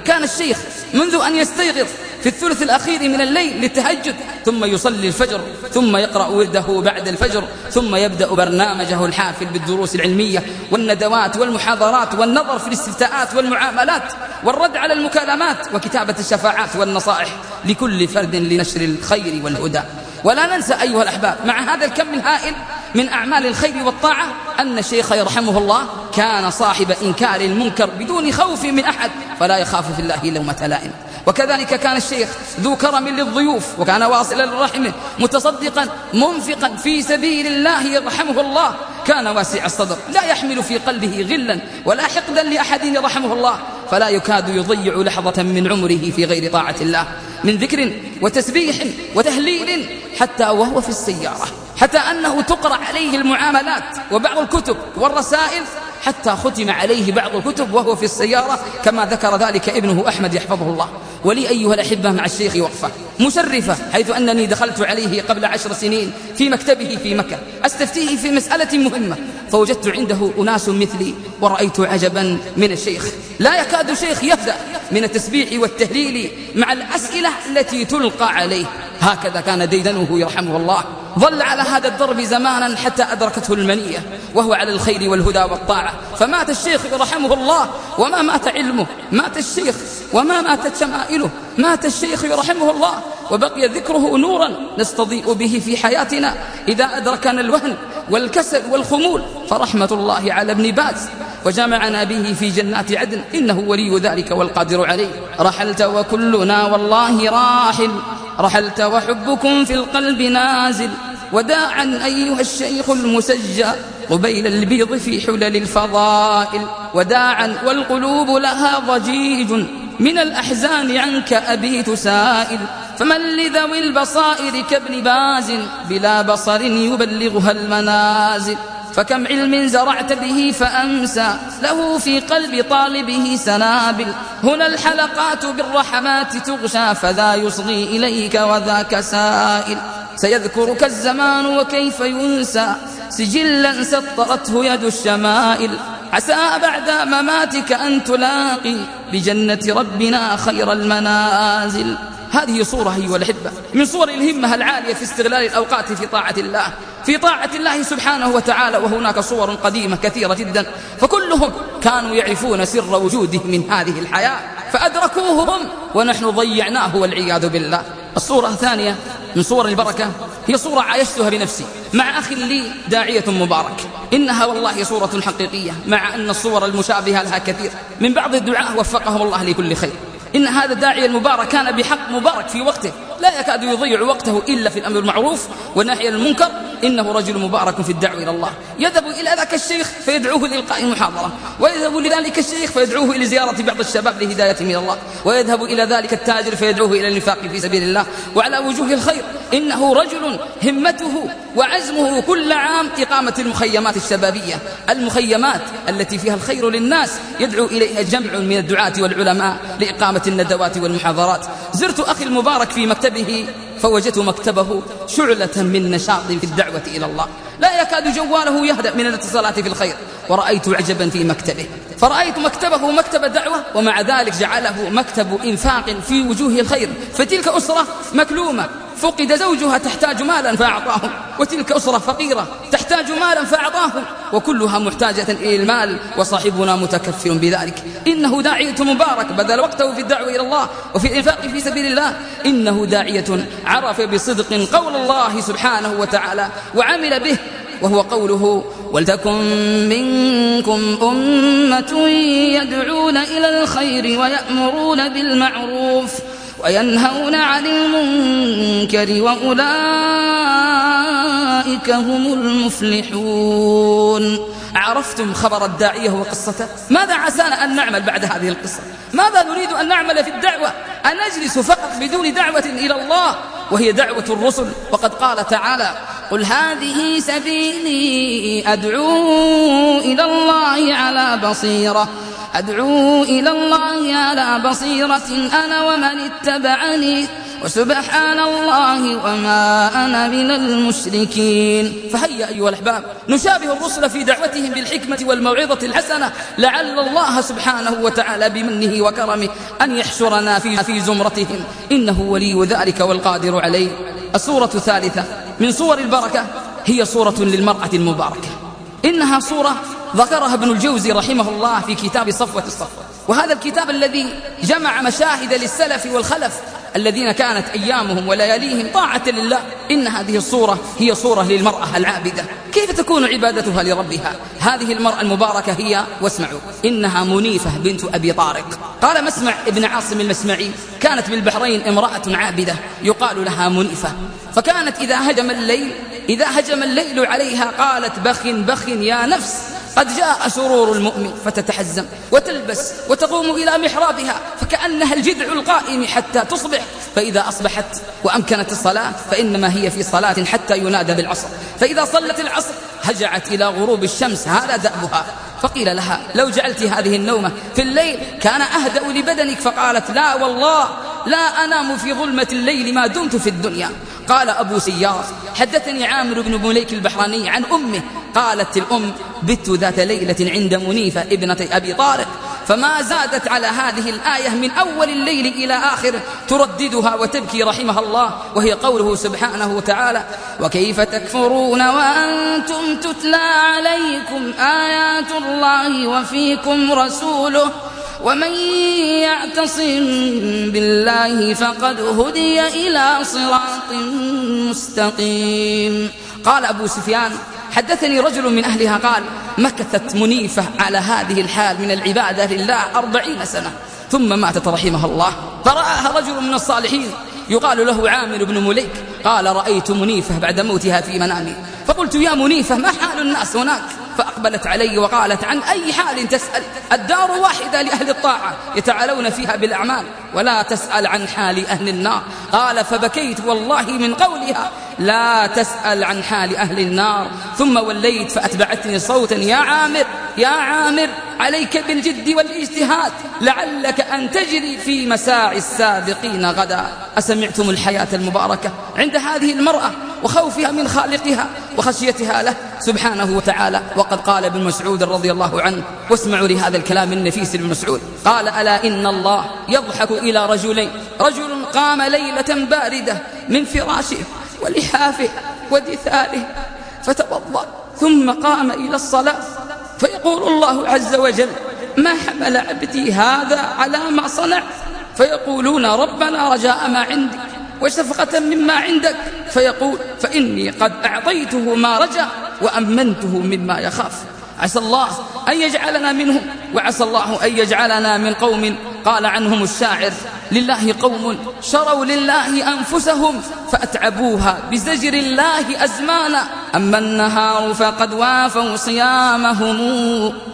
كان الشيخ منذ أن يستيقظ في الثلث الأخير من الليل للتهجد، ثم يصلي الفجر، ثم يقرأ ورده بعد الفجر، ثم يبدأ برنامجه الحافل بالدروس العلمية والندوات والمحاضرات والنظر في الاستفتاءات والمعاملات والرد على المكالمات وكتابة الشفاعات والنصائح لكل فرد لنشر الخير والهدى. ولا ننسى أيها الأحباب مع هذا الكم الهائل من أعمال الخير والطاعة أن الشيخ يرحمه الله كان صاحب إنكار المنكر بدون خوف من أحد، فلا يخاف في الله لومة لائم. وكذلك كان الشيخ ذو كرم للضيوف، وكان واصلا لرحمه، متصدقا منفقا في سبيل الله يرحمه الله. كان واسع الصدر لا يحمل في قلبه غلا ولا حقدا لأحد يرحمه الله. فلا يكاد يضيع لحظة من عمره في غير طاعة الله، من ذكر وتسبيح وتهليل، حتى وهو في السيارة، حتى أنه تقرأ عليه المعاملات وبعض الكتب والرسائل، حتى ختم عليه بعض الكتب وهو في السيارة، كما ذكر ذلك ابنه أحمد يحفظه الله. ولي أيها الأحبة مع الشيخ وقفة مشرفة، حيث أنني دخلت عليه قبل 10 سنين في مكتبه في مكة أستفتيه في مسألة مهمة، فوجدت عنده أناس مثلي ورأيت عجبا من الشيخ، لا يكاد شيخ يهدأ من التسبيح والتهليل مع الأسئلة التي تلقى عليه. هكذا كان ديدنه يرحمه الله، ظل على هذا الدرب زمانا حتى أدركته المنية وهو على الخير والهدى والطاعة، فمات الشيخ يرحمه الله وما مات علمه، مات الشيخ وما ماتت شمائله، مات الشيخ يرحمه الله وبقي ذكره نورا نستضيء به في حياتنا إذا أدركنا الوهن والكسل والخمول، فرحمة الله على ابن باز وجمعنا به في جنات عدن، إنه ولي ذلك والقادر عليه. رحلت وكلنا والله راحل، رحلت وحبكم في القلب نازل، وداعا أيها الشيخ المسجى قبيل البيض في حلل الفضائل، وداعا والقلوب لها ضجيج من الأحزان عنك أبيت سائل، فمن لذوي البصائر كابن باز بلا بصر يبلغها المنازل، فكم علم زرعت به فأمسى له في قلب طالبه سنابل، هنا الحلقات بالرحمات تغشى فذا يصغي إليك وذاك سائل، سيذكرك الزمان وكيف ينسى سجلا سطرته يد الشمائل، عسى بعد مماتك أن تلاقي بجنة ربنا خير المنازل. هذه صورة أيها الأحبة من صور الهمة العالية في استغلال الأوقات في طاعة الله، في طاعة الله سبحانه وتعالى. وهناك صور قديمة كثيرة جدا، فكلهم كانوا يعرفون سر وجوده من هذه الحياة فأدركوه هم ونحن ضيعناه والعياذ بالله. الصورة الثانية من صور البركة هي صورة عايشتها بنفسي مع أخ لي داعية مبارك، إنها والله صورة حقيقية، مع أن الصور المشابهة لها كثير من بعض الدعاة وفقهم الله لكل خير. إن هذا الداعية المبارك كان بحق مبارك في وقته، لا يكاد يضيع وقته إلا في الأمر المعروف والنهي عن المنكر. إنه رجل مبارك في الدعوة إلى الله، يذهب إلى ذاك الشيخ فيدعوه لإلقاء محاضرة، ويذهب لذلك الشيخ فيدعوه إلى زيارة بعض الشباب لهدايتهم إلى الله، ويذهب إلى ذلك التاجر فيدعوه إلى الإنفاق في سبيل الله وعلى وجوه الخير. إنه رجل همته وعزمه كل عام إقامة المخيمات الشبابية، المخيمات التي فيها الخير للناس يدعو إليها جمع من الدعاة والعلماء لإقامة الندوات والمحاضرات. زرت أخي المبارك في مكتبه فوجدت مكتبه شعلة من نشاط في الدعوة إلى الله، لا يكاد جواله يهدأ من الاتصالات في الخير. ورأيت عجبا في مكتبه، فرأيت مكتبه مكتب دعوة ومع ذلك جعله مكتب إنفاق في وجوه الخير. فتلك أسرة مكلومة فقد زوجها تحتاج مالا فأعطاهم، وتلك أسرة فقيرة تحتاج مالا فأعطاهم، وكلها محتاجة إلى المال وصاحبنا متكفل بذلك. إنه داعية مبارك بذل وقته في الدعوة إلى الله وفي الإنفاق في سبيل الله. إنه داعية عرف بصدق قول الله سبحانه وتعالى وعمل به، وهو قوله ولتكن منكم أمة يدعون إلى الخير ويأمرون بالمعروف وينهون عن المنكر وأولئك هم المفلحون. عرفتم خبر الداعية وقصته؟ ماذا عسانا أن نعمل بعد هذه القصة؟ ماذا نريد أن نعمل في الدعوة؟ أن نجلس فقط بدون دعوة إلى الله وهي دعوة الرسل؟ وقد قال تعالى قل هذه سبيلي أدعو إلى الله على بصيرة، أدعو إلى الله على بصيرة أنا ومن اتبعني وسبحان الله وما أنا من المشركين. فهيا أيها الأحباب نشابه الرسل في دعوتهم بالحكمة والموعظة الحسنة، لعل الله سبحانه وتعالى بمنه وكرمه أن يحشرنا في زمرتهم، إنه ولي ذلك والقادر عليه. الصورة الثالثة من صور البركة هي صورة للمرأة المباركة، إنها صورة ذكرها ابن الجوزي رحمه الله في كتاب صفوة الصفوة، وهذا الكتاب الذي جمع مشاهد للسلف والخلف الذين كانت أيامهم ولياليهم طاعة لله. إن هذه الصورة هي صورة للمرأة العابدة، كيف تكون عبادتها لربها؟ هذه المرأة المباركة هي، واسمعوا، إنها منيفة بنت أبي طارق. قال مسمع ابن عاصم المسمعي كانت بالبحرين امرأة عابدة يقال لها منيفة، فكانت إذا هجم الليل عليها قالت بخ بخ يا نفس قد جاء سرور المؤمن فتتحزم وتلبس وتقوم إلى محرابها فكأنها الجذع القائم حتى تصبح، فإذا أصبحت وأمكنت الصلاة فإنما هي في صلاة حتى ينادى بالعصر، فإذا صلت العصر هجعت إلى غروب الشمس، هذا دأبها. فقيل لها لو جعلت هذه النومة في الليل كان أهدأ لبدنك، فقالت لا والله لا أنام في ظلمة الليل ما دمت في الدنيا. قال أبو سيار حدثني عامر بن مليك البحراني عن أمه قالت الأم بت ذات ليلة عند منيفة ابنة أبي طارق فما زادت على هذه الآية من أول الليل إلى آخره ترددها وتبكي رحمها الله، وهي قوله سبحانه وتعالى وكيف تكفرون وأنتم تتلى عليكم آيات الله وفيكم رسوله ومن يعتصم بالله فقد هدي إلى صراط مستقيم. قال أبو سفيان حدثني رجل من أهلها قال مكثت منيفة على هذه الحال من العبادة لله 40 سنة ثم ماتت رحمها الله، فرآها رجل من الصالحين يقال له عامر بن مليك قال رأيت منيفة بعد موتها في منامي، فقلت يا منيفة ما حال الناس هناك؟ فأقبلت علي وقالت عن أي حال تسأل؟ الدار واحدة لأهل الطاعة يتعالون فيها بالأعمال ولا تسأل عن حال أهل النار. قال فبكيت والله من قولها لا تسأل عن حال أهل النار، ثم وليت فأتبعتني صوتا يا عامر يا عامر عليك بالجد والاجتهاد لعلك أن تجري في مساعي السابقين غدا. أسمعتم الحياة المباركة عند هذه المرأة وخوفها من خالقها وخشيتها له سبحانه وتعالى. وقد قال ابن مسعود رضي الله عنه واسمعوا لهذا الكلام النفيس ابن مسعود قال ألا إن الله يضحك إلى رجلين، رجل قام ليلة باردة من فراشه ولحافه ودثاره فتوضأ ثم قام إلى الصلاة فيقول الله عز وجل ما حمل عبدي هذا على ما صنع؟ فيقولون ربنا رجاء ما عندك وشفقة مما عندك، فيقول فإني قد أعطيته ما رجا وأمنته مما يخاف. عسى الله أن يجعلنا منهم، وعسى الله أن يجعلنا من قوم قال عنهم الشاعر لله قوم شروا لله أنفسهم فأتعبوها بزجر الله أزمانا، أما النهار فقد وافوا صيامهم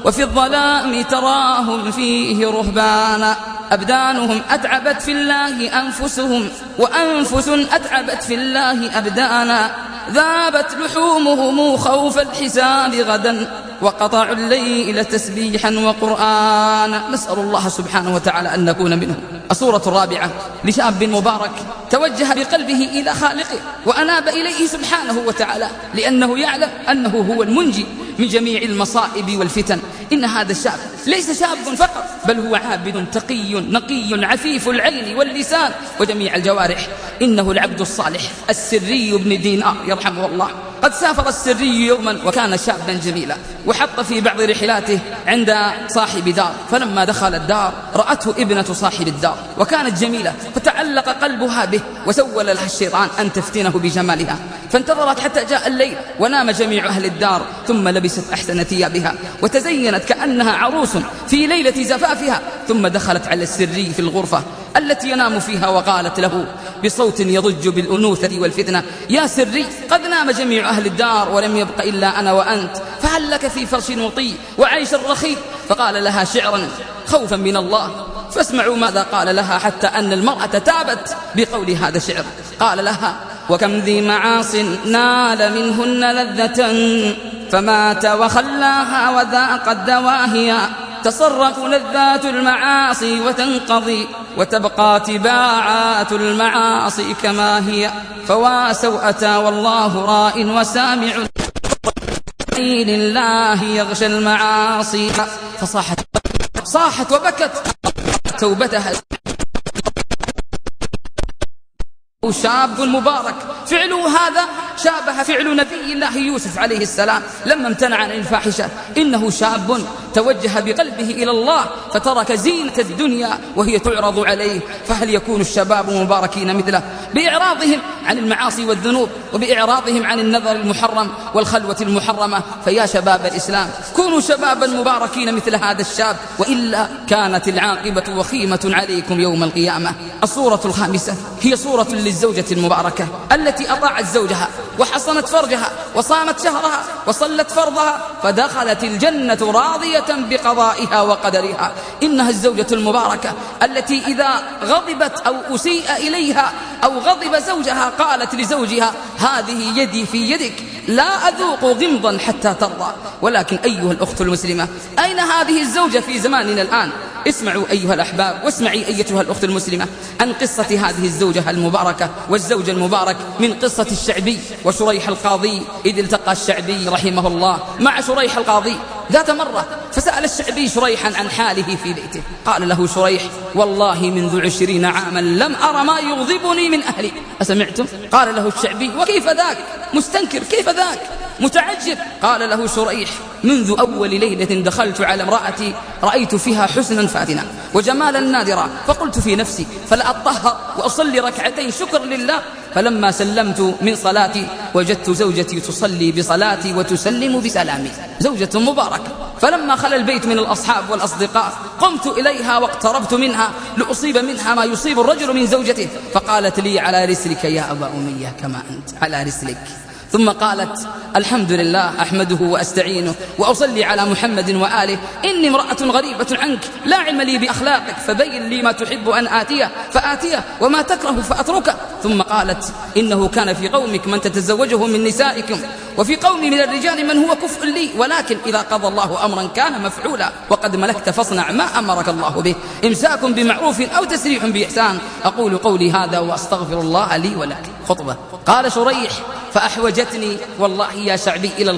وفي الظلام تراهم فيه رهبانا، أبدانهم أتعبت في الله أنفسهم وأنفس أتعبت في الله أبدانا، ذابت لحومهم خوف الحساب غدا وقطعوا الليل تسبيحا وقرآنا. نسأل الله سبحانه وتعالى أن نكون منهم. الصورة الرابعة لشاب مبارك توجه بقلبه إلى خالقه وأناب إليه سبحانه وتعالى لأنه يعلم أنه هو المنجي من جميع المصائب والفتن. إن هذا الشاب ليس شاب فقط بل هو عابد تقي نقي عفيف العين واللسان وجميع الجوارح. إنه العبد الصالح السري بن دينار يرحمه الله. قد سافر السري يوما وكان شابا جميلا وحط في بعض رحلاته عند صاحب دار، فلما دخل الدار رأته ابنة صاحب الدار وكانت جميلة فتعلق قلبها به وسول لها الشيطان أن تفتنه بجمالها، فانتظرت حتى جاء الليل ونام جميع أهل الدار ثم لبست أحسن ثيابها وتزينت كأنها عروس في ليلة زفافها، ثم دخلت على السري في الغرفة التي ينام فيها وقالت له بصوت يضج بالأنوثة والفتنة يا سري قد نام جميع أهل الدار ولم يبق إلا أنا وأنت، فهل لك في فرش وطي وعيش رخي؟ فقال لها شعرا خوفا من الله، فاسمعوا ماذا قال لها حتى أن المرأة تابت بقول هذا الشعر. قال لها وكم ذي معاص نال منهن لذة فمات وخلاها وذاقت دواهيا، تصرف لذات المعاصي وتنقضي وتبقى تباعات المعاصي كما هي، فواسوا أتى والله راء وسامع لله يغشى المعاصي. فصاحت وبكت توبتها. شاب مبارك فعله هذا شابه فعل نبي الله يوسف عليه السلام لما امتنع عن الفاحشة. إنه شاب توجه بقلبه إلى الله فترك زينة الدنيا وهي تعرض عليه. فهل يكون الشباب مباركين مثله بإعراضهم عن المعاصي والذنوب وبإعراضهم عن النظر المحرم والخلوة المحرمة؟ فيا شباب الإسلام كونوا شبابا مباركين مثل هذا الشاب، وإلا كانت العاقبة وخيمة عليكم يوم القيامة. الصورة الخامسة هي صورة للزوجة المباركة التي أطاعت زوجها وحصنت فرجها وصامت شهرها وصلت فرضها فدخلت الجنة راضية بقضائها وقدرها. إنها الزوجة المباركة التي إذا غضبت أو أسيء إليها أو غضب زوجها قالت لزوجها: هذه يدي في يدك، لا أذوق غمضا حتى ترضى. ولكن أيها الأخت المسلمة، أين هذه الزوجة في زماننا الآن؟ اسمعوا أيها الأحباب، واسمعي أيتها الأخت المسلمة عن قصة هذه الزوجة المباركة والزوج المبارك من قصة الشعبي وشريح القاضي. إذ التقى الشعبي رحمه الله مع شريح القاضي ذات مرة، فسأل الشعبي شريحا عن حاله في بيته. قال له شريح: والله منذ 20 عاما لم أرى ما يغضبني من أهلي. أسمعتم؟ قال له الشعبي: وكيف ذاك؟ مستنكر، كيف ذاك؟ متعجب. قال له شريح: منذ أول ليلة دخلت على امرأتي رأيت فيها حسنا فاتنا وجمالا نادرا، فقلت في نفسي فلا أطهر وأصلي ركعتين شكر لله. فلما سلمت من صلاتي وجدت زوجتي تصلي بصلاتي وتسلم بسلامي، زوجة مباركة. فلما خلى البيت من الأصحاب والأصدقاء قمت إليها واقتربت منها لأصيب منها ما يصيب الرجل من زوجته، فقالت لي: على رسلك يا أبا أمية، كما أنت على رسلك. ثم قالت: الحمد لله أحمده وأستعينه وأصلي على محمد وآله، إني امرأة غريبة عنك لا علم لي بأخلاقك، فبين لي ما تحب أن آتيه فآتيه وما تكره فأتركه. ثم قالت: إنه كان في قومك من تتزوجه من نسائكم، وفي قومي من الرجال من هو كفء لي، ولكن إذا قضى الله أمرا كان مفعولا وقد ملكت فاصنع ما أمرك الله به، إمساك بمعروف أو تسريح بإحسان. أقول قولي هذا وأستغفر الله لي ولك. خطبة. قال شريح: فأحوجتني والله يا شعبي إلى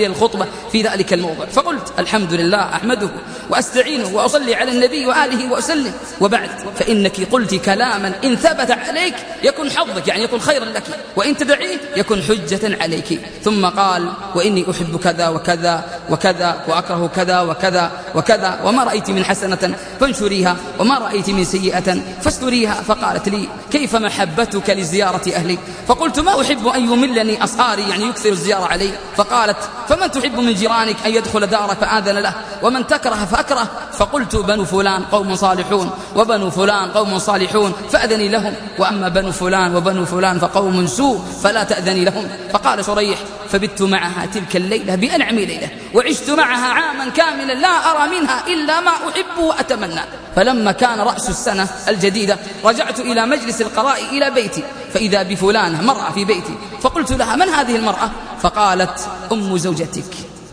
الخطبة في ذلك الموضع، فقلت: الحمد لله أحمده وأستعينه وأصلي على النبي وآله وأسلم، وبعد فإنك قلت كلاما إن ثبت عليك يكن حظك، يعني يكن خيرا لك، وإن تدعيه يكن حجة عليك. ثم قال: وإني أحب كذا وكذا وكذا وأكره كذا وكذا وكذا، وما رأيت من حسنة فانشريها وما رأيت من سيئة فاستريها. فقالت لي: كيف محبتك لزيارة أهلي؟ فقلت: ما أحب أن يملني أصهاري، يعني يكثر الزيارة علي. فقالت: فمن تحب من جيرانك أن يدخل دارك فآذن له، ومن تكره فأكره؟ فقلت: بنو فلان قوم صالحون وبنو فلان قوم صالحون فأذني لهم، وأما بنو فلان وبنو فلان فقوم سوء فلا تأذني لهم. فقال شريح: فبت معها تلك الليلة بأنعم ليلة، وعشت معها عاما كاملا لا أرى منها إلا ما أحب وأتمنى. فلما كان رأس السنة الجديدة رجعت إلى مجلس القضاء إلى بيتي، فإذا بفلانة مرأة في بيتي، فقلت لها: من هذه المرأة؟ فقالت: أم زوجتك.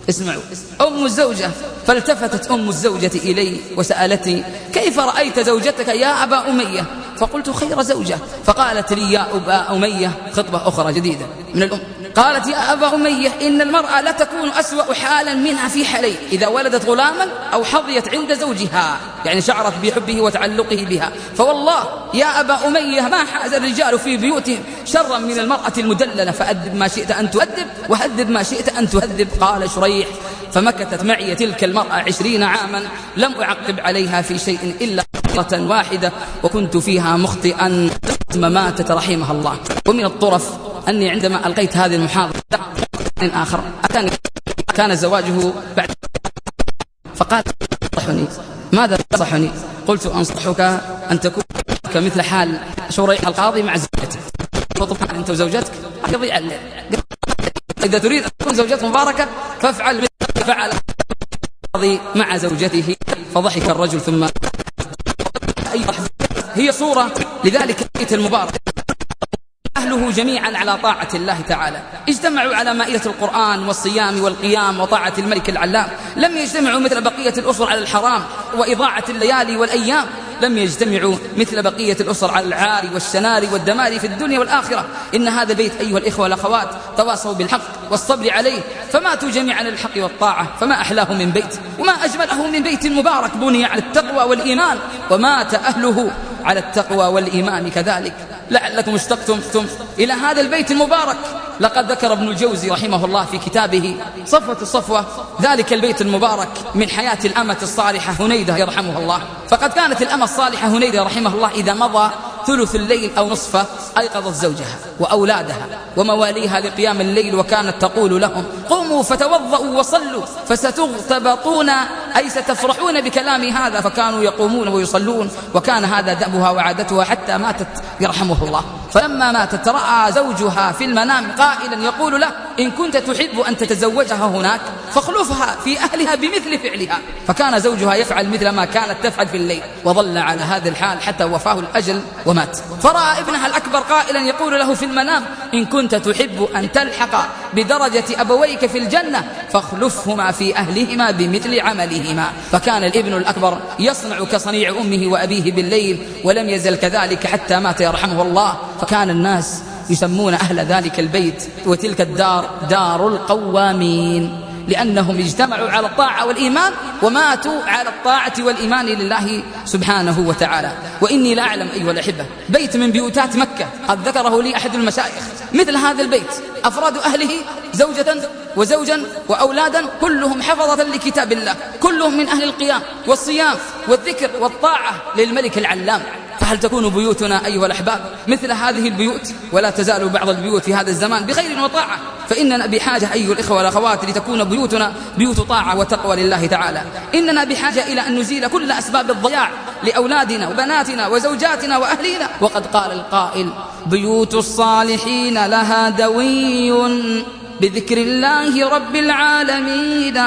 اسمعوا، أم الزوجة. فالتفتت أم الزوجة إلي وسألتني: كيف رأيت زوجتك يا أبا أمية؟ فقلت: خير زوجة. فقالت لي: يا أبا أمية، خطبة أخرى جديدة من الأم، قالت: يا أبا أمية، إن المرأة لا تكون أسوأ حالا منها في حالين: إذا ولدت غلاما أو حظيت عند زوجها، يعني شعرت بحبه وتعلقه بها. فوالله يا أبا أمية ما حاز الرجال في بيوتهم شرا من المرأة المدللة، فأدب ما شئت أن تؤدب وهذب ما شئت أن تهذب. قال شريح: فمكثت معي تلك المرأة 20 عاما لم أعقب عليها في شيء إلا مرة واحدة، وكنت فيها مخطئا ثم ماتت رحمها الله. ومن الطرف أني عندما ألقيت هذه المحاضرة آخر كان زواجه بعد، فقال: انصحني. ماذا تنصحني؟ قلت: أنصحك أن تكون كمثل حال شريح القاضي مع زوجته. طبعا أنت وزوجتك يضيع الليل، إذا تريد أن تكون زوجتك مباركة فافعل مثل فعل القاضي مع زوجته. فضحك الرجل ثم هي صورة لذلك البيت المبارك. أهله جميعا على طاعة الله تعالى اجتمعوا على مائدة القرآن والصيام والقيام وطاعة الملك العلام، لم يجتمعوا مثل بقية الأسر على الحرام وإضاعة الليالي والأيام، لم يجتمعوا مثل بقية الأسر على العار والشنار والدمار في الدنيا والآخرة. إن هذا البيت أيها الإخوة والأخوات تواصوا بالحق والصبر عليه، فماتوا جميعا للحق والطاعة، فما أحلاه من بيت وما أجمله من بيت مبارك بني على التقوى والإيمان، ومات أهله على التقوى والإيمان كذلك. لعلكم اشتقتم إلى هذا البيت المبارك. لقد ذكر ابن الجوزي رحمه الله في كتابه صفوة الصفوة ذلك البيت المبارك من حياة الأمة الصالحة هنيدة يرحمه الله. فقد كانت الأمة الصالحة هنيدة رحمه الله إذا مضى ثلث الليل أو نصفه أيقظت زوجها وأولادها ومواليها لقيام الليل، وكانت تقول لهم: قوموا فتوضؤوا وصلوا فستغتبطون، أي ستفرحون بكلام هذا. فكانوا يقومون ويصلون، وكان هذا دأبها وعادتها حتى ماتت يرحمه الله. فلما ماتت رأى زوجها في المنام قائلا يقول له: إن كنت تحب أن تتزوجها هناك فاخلفها في أهلها بمثل فعلها. فكان زوجها يفعل مثل ما كانت تفعل في الليل، وظل على هذا الحال حتى وفاه الأجل ومات. فرأى ابنها الأكبر قائلا يقول له في المنام: إن كنت تحب أن تلحق بدرجة أبويك في الجنة فاخلفهما في أهلهما بمثل عملهما. فكان الابن الأكبر يصنع كصنيع أمه وأبيه بالليل، ولم يزل كذلك حتى مات يرحمه الله. فكان الناس يسمون أهل ذلك البيت وتلك الدار دار القوامين، لأنهم اجتمعوا على الطاعة والإيمان وماتوا على الطاعة والإيمان لله سبحانه وتعالى. وإني لا أعلم أيها الأحبة بيت من بيوتات مكة قد ذكره لي أحد المشايخ، مثل هذا البيت أفراد أهله زوجة وزوجا وأولادا كلهم حفظة لكتاب الله، كلهم من أهل القيام والصيام والذكر والطاعة للملك العلام. فهل تكون بيوتنا أيها الأحباب مثل هذه البيوت؟ ولا تزال بعض البيوت في هذا الزمان بخير وطاعة، فإننا بحاجة أيها الإخوة والأخوات لتكون بيوتنا بيوت طاعة وتقوى لله تعالى. إننا بحاجة إلى أن نزيل كل أسباب الضياع لأولادنا وبناتنا وزوجاتنا وأهلينا. وقد قال القائل: بيوت الصالحين لها دوي بذكر الله رب العالمين،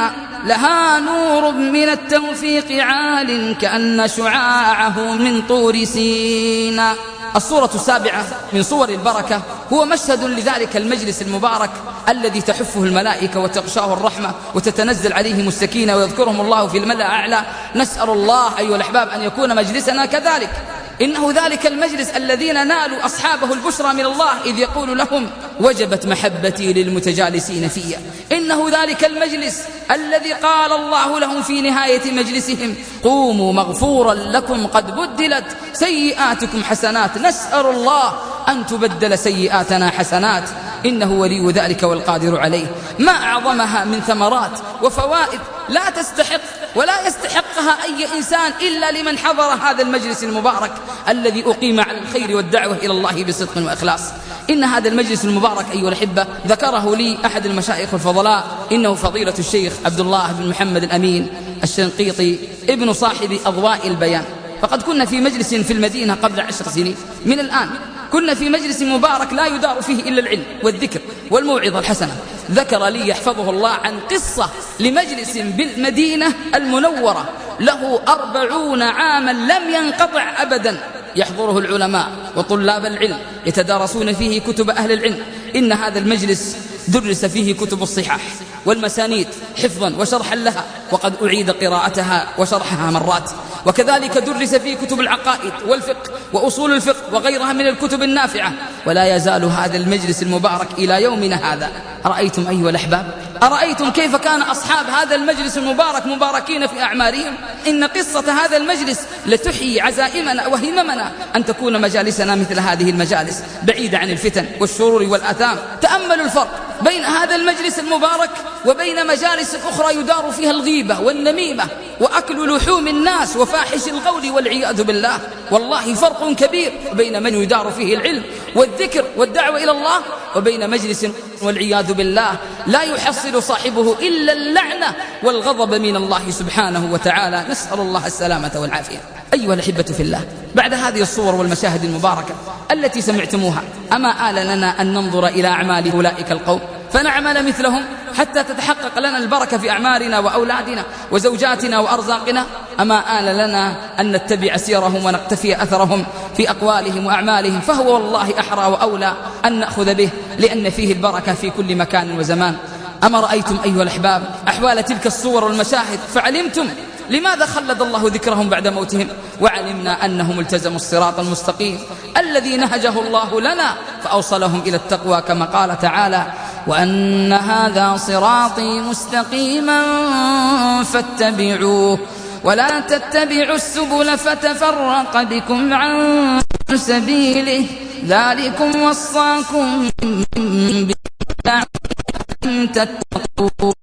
لها نور من التوفيق عال كأن شعاعه من طور سينا. الصورة السابعة من صور البركة هو مشهد لذلك المجلس المبارك الذي تحفه الملائكة وتغشاه الرحمة وتتنزل عليهم السكينة ويذكرهم الله في الملأ الأعلى. نسأل الله أيها الأحباب أن يكون مجلسنا كذلك. إنه ذلك المجلس الذين نالوا أصحابه البشرى من الله إذ يقول لهم: وجبت محبتي للمتجالسين فيها. إنه ذلك المجلس الذي قال الله لهم في نهاية مجلسهم: قوموا مغفورا لكم قد بدلت سيئاتكم حسنات. نسأل الله أن تبدل سيئاتنا حسنات، إنه ولي ذلك والقادر عليه. ما أعظمها من ثمرات وفوائد لا تستحق ولا يستحقها أي إنسان إلا لمن حضر هذا المجلس المبارك الذي أقيم على الخير والدعوة إلى الله بصدق وإخلاص. إن هذا المجلس المبارك أيها الأحبة ذكره لي أحد المشايخ الفضلاء، إنه فضيلة الشيخ عبد الله بن محمد الأمين الشنقيطي ابن صاحب أضواء البيان. فقد كنا في مجلس في المدينة قبل 10 سنين من الآن، كنا في مجلس مبارك لا يدار فيه إلا العلم والذكر والموعظة الحسنة. ذكر لي يحفظه الله عن قصة لمجلس بالمدينة المنورة له 40 عاما لم ينقطع أبدا، يحضره العلماء وطلاب العلم يتدارسون فيه كتب أهل العلم. إن هذا المجلس درس فيه كتب الصحاح والمسانيد حفظا وشرحا لها، وقد أعيد قراءتها وشرحها مرات. وكذلك درس فيه كتب العقائد والفقه وأصول الفقه وغيرها من الكتب النافعة. ولا يزال هذا المجلس المبارك إلى يومنا هذا. أرأيتم أيها الأحباب، أرأيتم كيف كان أصحاب هذا المجلس المبارك مباركين في أعمارهم؟ إن قصة هذا المجلس لتحيي عزائمنا وهممنا أن تكون مجالسنا مثل هذه المجالس بعيدة عن الفتن والشرور والآثام. تأملوا الفرق بين هذا المجلس المبارك وبين مجالس أخرى يدار فيها الغيبة والنميمة وأكل لحوم الناس وفاحش القول والعياذ بالله. والله فرق كبير بين من يدار فيه العلم والذكر والدعوة إلى الله وبين مجلس والعياذ بالله لا يحصل صاحبه إلا اللعنة والغضب من الله سبحانه وتعالى. نسأل الله السلامة والعافية. أيها الأحبة في الله، بعد هذه الصور والمشاهد المباركة التي سمعتموها، أما آل لنا أن ننظر إلى أعمال أولئك القوم فنعمل مثلهم حتى تتحقق لنا البركة في أعمارنا وأولادنا وزوجاتنا وأرزاقنا؟ أما آل لنا أن نتبع سيرهم ونقتفي أثرهم في أقوالهم وأعمالهم؟ فهو والله أحرى وأولى أن نأخذ به، لأن فيه البركة في كل مكان وزمان. أما رأيتم أيها الأحباب أحوال تلك الصور والمشاهد فعلمتم لماذا خلد الله ذكرهم بعد موتهم؟ وعلمنا أنهم التزموا الصراط المستقيم الذي نهجه الله لنا فأوصلهم إلى التقوى، كما قال تعالى: وأن هذا صراطي مستقيما فاتبعوه ولا تتبعوا السبل فتفرق بكم عن سبيله ذلكم وصاكم به لعلكم تتقون.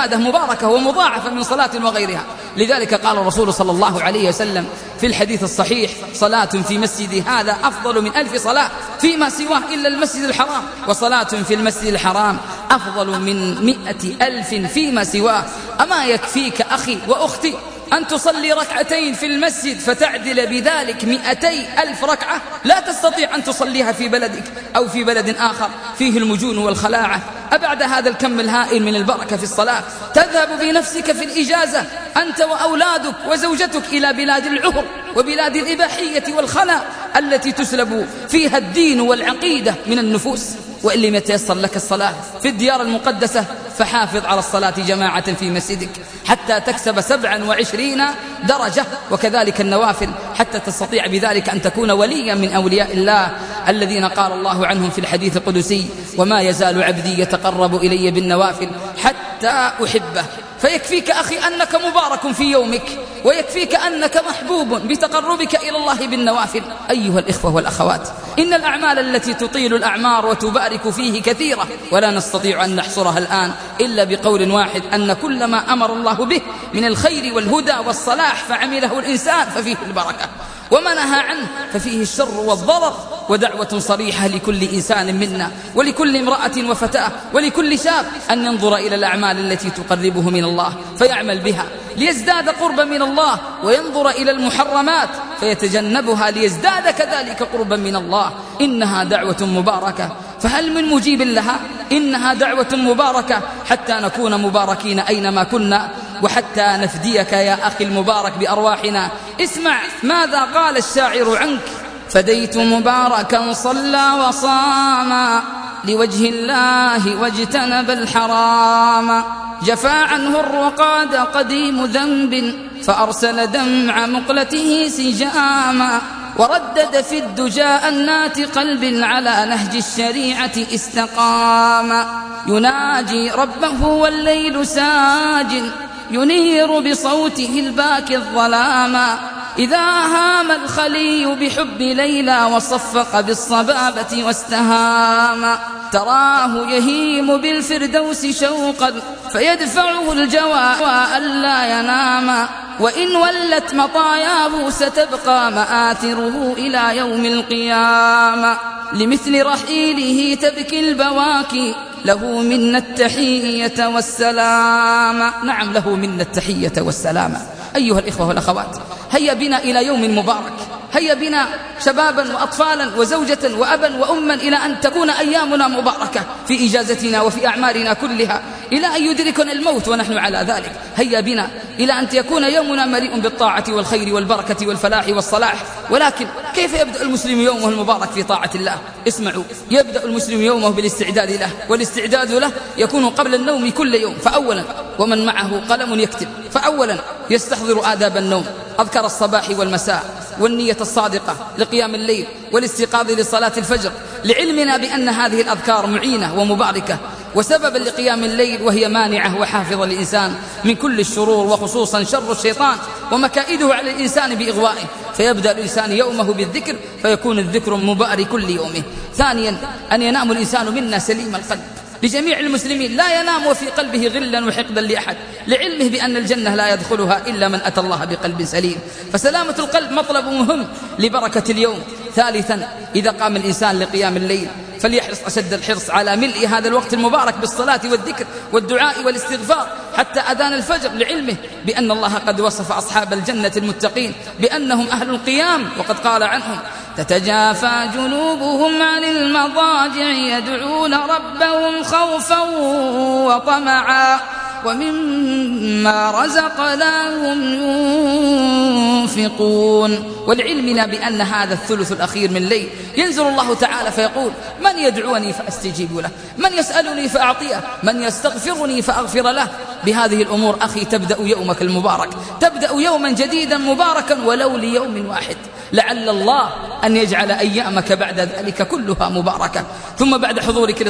عبادة مباركة ومضاعفة من صلاة وغيرها. لذلك قال الرسول صلى الله عليه وسلم في الحديث الصحيح: صلاة في مسجدي هذا أفضل من 1000 صلاة فيما سواه إلا المسجد الحرام، وصلاة في المسجد الحرام أفضل من 100,000 فيما سواه. أما يكفيك أخي وأختي أن تصلي ركعتين في المسجد فتعدل بذلك 200,000 ركعة؟ لا تستطيع أن تصليها في بلدك أو في بلد آخر فيه المجون والخلاعة. أبعد هذا الكم الهائل من البركة في الصلاة تذهب بنفسك في الإجازة أنت وأولادك وزوجتك إلى بلاد العهر وبلاد الإباحية والخلاء التي تسلب فيها الدين والعقيدة من النفوس. وإن لم يتيسر لك الصلاة في الديار المقدسة فحافظ على الصلاة جماعة في مسجدك حتى تكسب 27 درجة، وكذلك النوافل حتى تستطيع بذلك أن تكون وليا من أولياء الله الذين قال الله عنهم في الحديث القدسي: وما يزال عبدي يتقرب إلي بالنوافل حتى أحبه. فيكفيك أخي أنك مبارك في يومك، ويكفيك أنك محبوب بتقربك إلى الله بالنوافل. أيها الإخوة والأخوات، إن الأعمال التي تطيل الأعمار وتبارك فيه كثيرة، ولا نستطيع أن نحصرها الآن إلا بقول واحد: أن كل ما أمر الله به من الخير والهدى والصلاح فعمله الإنسان ففيه البركة، وما نهى عنه ففيه الشر والضرر. ودعوة صريحة لكل إنسان منا ولكل امرأة وفتاة ولكل شاب أن ينظر إلى الأعمال التي تقربه من الله فيعمل بها ليزداد قربا من الله، وينظر إلى المحرمات فيتجنبها ليزداد كذلك قربا من الله. إنها دعوة مباركة، فهل من مجيب لها؟ إنها دعوة مباركة حتى نكون مباركين أينما كنا، وحتى نفديك يا أخي المبارك بأرواحنا. اسمع ماذا قال الشاعر عنك: فديت مباركا صلى وصام لوجه الله واجتنب الحرام، جفا عنه الرقاد قديم ذنب فأرسل دمع مقلته سجاما، وردد في الدجى أنات قلب على نهج الشريعة استقام، يناجي ربه والليل ساج ينير بصوته الباكي الظلاما، إذا هام الخلي بحب ليلى وصفق بالصبابة واستهام، تراه يهيم بالفردوس شوقا فيدفعه الجوى ألا ينام، وإن ولت مطاياه ستبقى مآثره إلى يوم القيامة، لمثل رحيله تبكي البواكي له منا التحية والسلام. نعم، له منا التحية والسلام. أيها الإخوة والأخوات، هيا بنا إلى يوم مبارك، هيا بنا شبابا وأطفالا وزوجة وأبا وأما إلى أن تكون أيامنا مباركة في إجازتنا وفي أعمارنا كلها، إلى أن يدركنا الموت ونحن على ذلك. هيا بنا إلى أن يكون يومنا مليء بالطاعة والخير والبركة والفلاح والصلاح. ولكن كيف يبدأ المسلم يومه المبارك في طاعة الله؟ اسمعوا، يبدأ المسلم يومه بالاستعداد له، والاستعداد له يكون قبل النوم كل يوم. فأولا، ومن معه قلم يكتب، فأولا يستحضر آداب النوم، أذكار الصباح والمساء، والنية الصادقة لقيام الليل والاستيقاظ لصلاة الفجر، لعلمنا بأن هذه الأذكار معينة ومباركة وسببا لقيام الليل، وهي مانعة وحافظة للإنسان من كل الشرور، وخصوصا شر الشيطان ومكائده على الإنسان بإغوائه. فيبدأ الإنسان يومه بالذكر، فيكون الذكر مبارك كل يومه. ثانيا، أن ينام الإنسان منا سليم القلب. لجميع المسلمين لا ينام وفي قلبه غلا وحقدا لأحد، لعلمه بأن الجنة لا يدخلها إلا من أتى الله بقلب سليم. فسلامة القلب مطلب مهم لبركة اليوم. ثالثا، إذا قام الإنسان لقيام الليل فليحرص أشد الحرص على ملء هذا الوقت المبارك بالصلاة والذكر والدعاء والاستغفار حتى أذان الفجر، لعلمه بأن الله قد وصف أصحاب الجنة المتقين بأنهم أهل القيام، وقد قال عنهم: تتجافى جنوبهم عن المضاجع يدعون ربهم خوفا وطمعا ومما رزقناهم ينفقون. ولعلمنا بأن هذا الثلث الأخير من الليل ينزل الله تعالى فيقول: من يدعوني فأستجيب له، من يسألني فأعطيه، من يستغفرني فأغفر له. بهذه الأمور أخي تبدأ يومك المبارك، تبدأ يوما جديدا مباركا ولو ليوم واحد، لعل الله أن يجعل أيامك بعد ذلك كلها مباركة. ثم بعد حضورك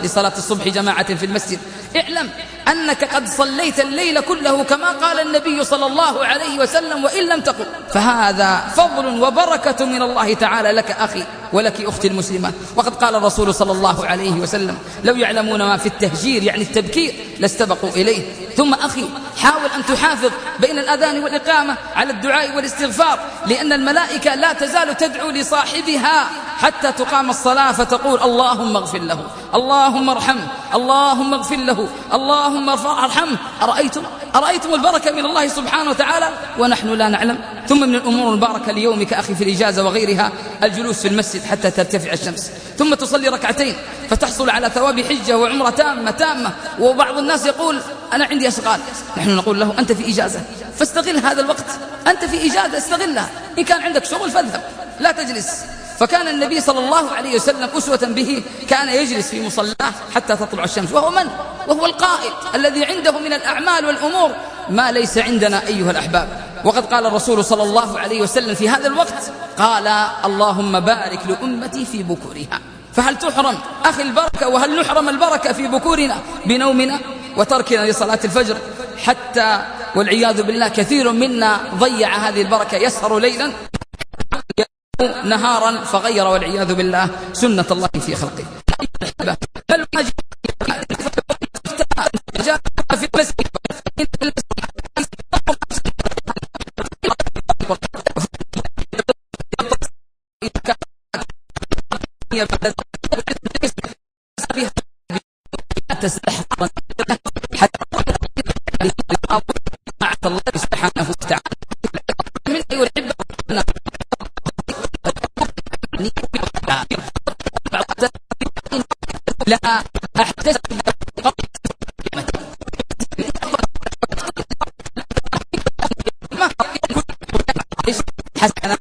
لصلاة الصبح جماعة في المسجد، اعلم أنك قد صليت الليل كله كما قال النبي صلى الله عليه وسلم وإن لم تقل، فهذا فضل وبركة من الله تعالى لك أخي ولك أختي المسلمة. وقد قال الرسول صلى الله عليه وسلم: لو يعلمون ما في التهجير يعني التبكير لاستبقوا إليه. ثم أخي حاول أن تحافظ بين الأذان والإقامة على الدعاء والاستغفار، لأن الملائكة لا تزال تدعو لصاحبها حتى تقام الصلاة فتقول: اللهم اغفر له، اللهم ارحمه، اللهم اغفر له، اللهم ارحمه. أرأيتم البركة من الله سبحانه وتعالى ونحن لا نعلم. ثم من الأمور المباركة ليومك أخي في الإجازة وغيرها الجلوس في المسجد حتى ترتفع الشمس، ثم تصلي ركعتين فتحصل على ثواب حجة وعمرة تامة. وبعض الناس يقول: أنا عندي أشغال. نحن نقول له: أنت في إجازة فاستغل هذا الوقت، أنت في إجازة استغلها. إن كان عندك شغل فاذهب لا تجلس. فكان النبي صلى الله عليه وسلم أسوة به، كان يجلس في مصلاه حتى تطلع الشمس. وهو من؟ وهو القائد الذي عنده من الأعمال والأمور ما ليس عندنا أيها الأحباب. وقد قال الرسول صلى الله عليه وسلم في هذا الوقت، قال: اللهم بارك لأمتي في بكورها. فهل تحرم أخي البركة وهل نحرم البركة في بكورنا بنومنا وتركنا لصلاة الفجر؟ حتى والعياذ بالله كثير منا ضيع هذه البركة، يسهر ليلا نهارا فغير والعياذ بالله سنة الله في خلقه. بل في المسجد تستحق حتى الله سبحانه وتعالى من يحب لا أحتسب حسنا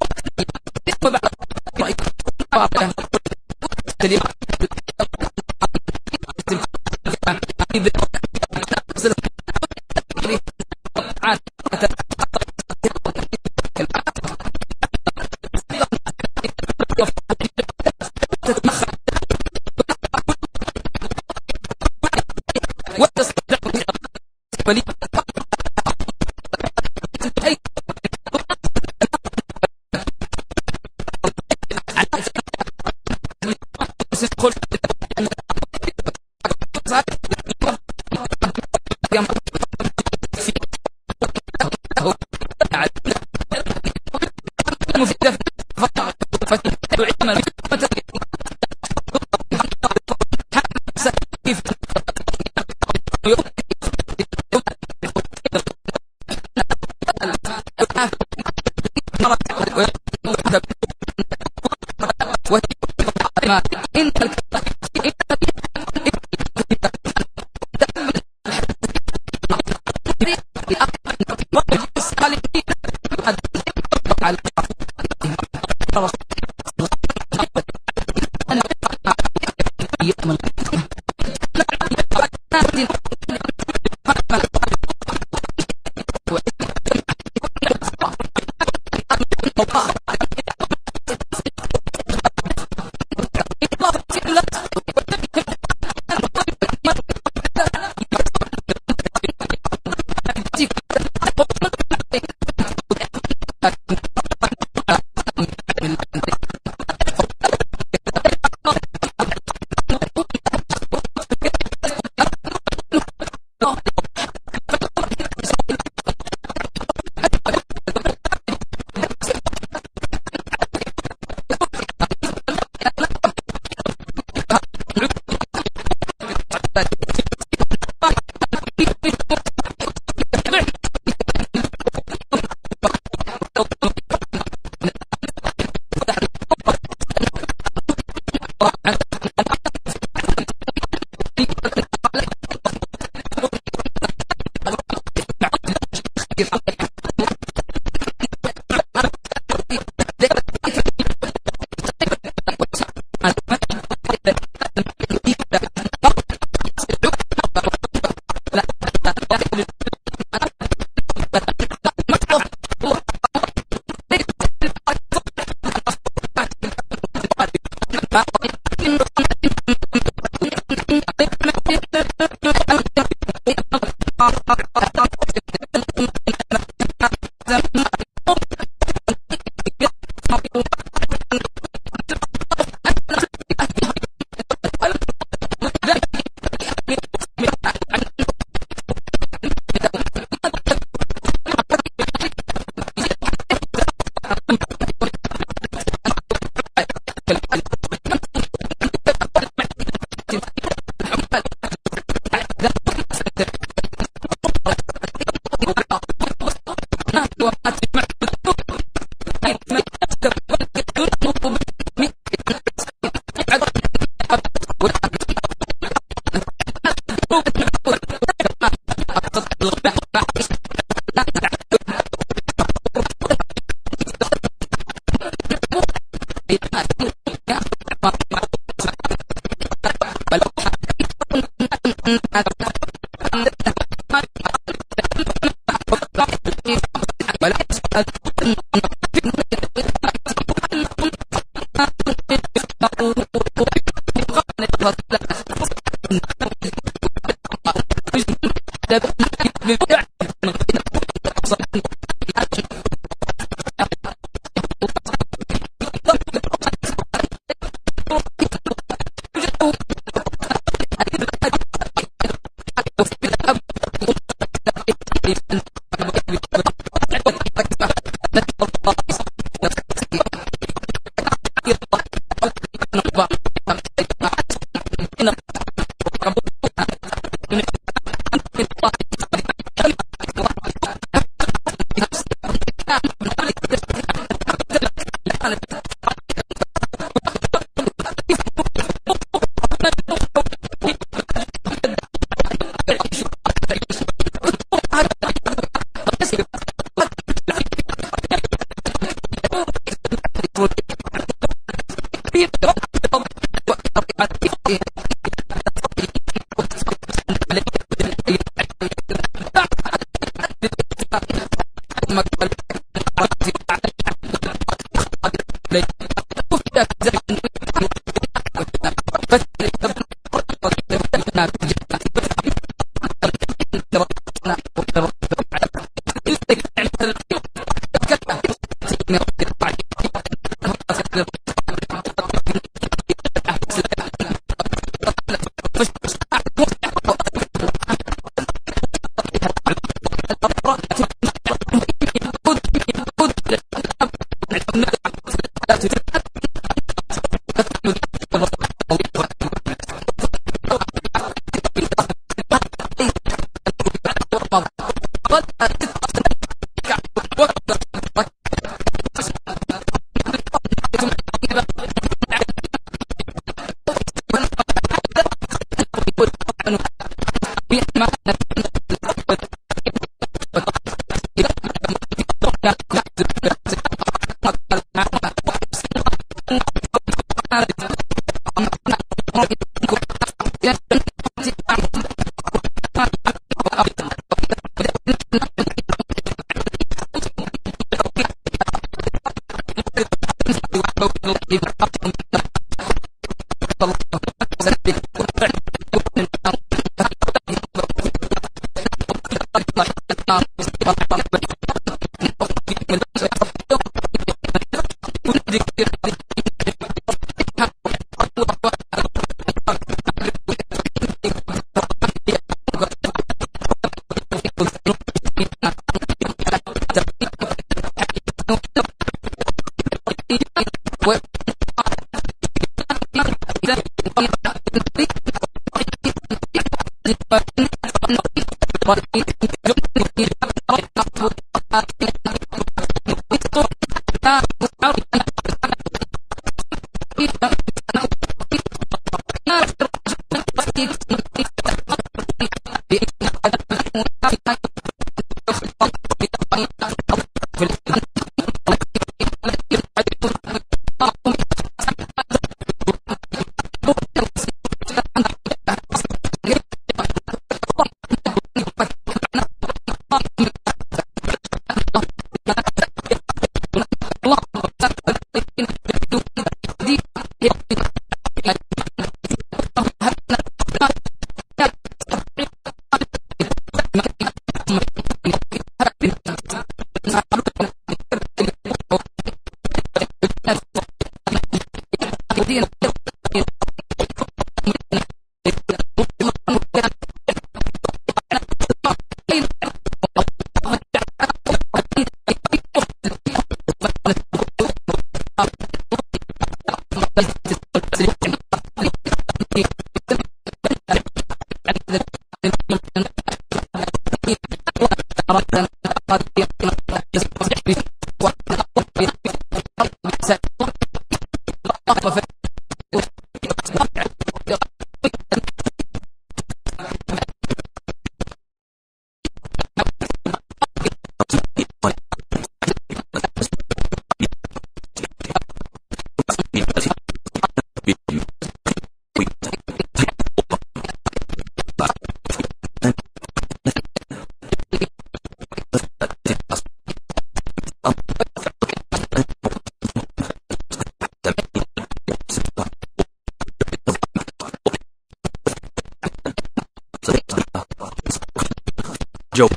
جو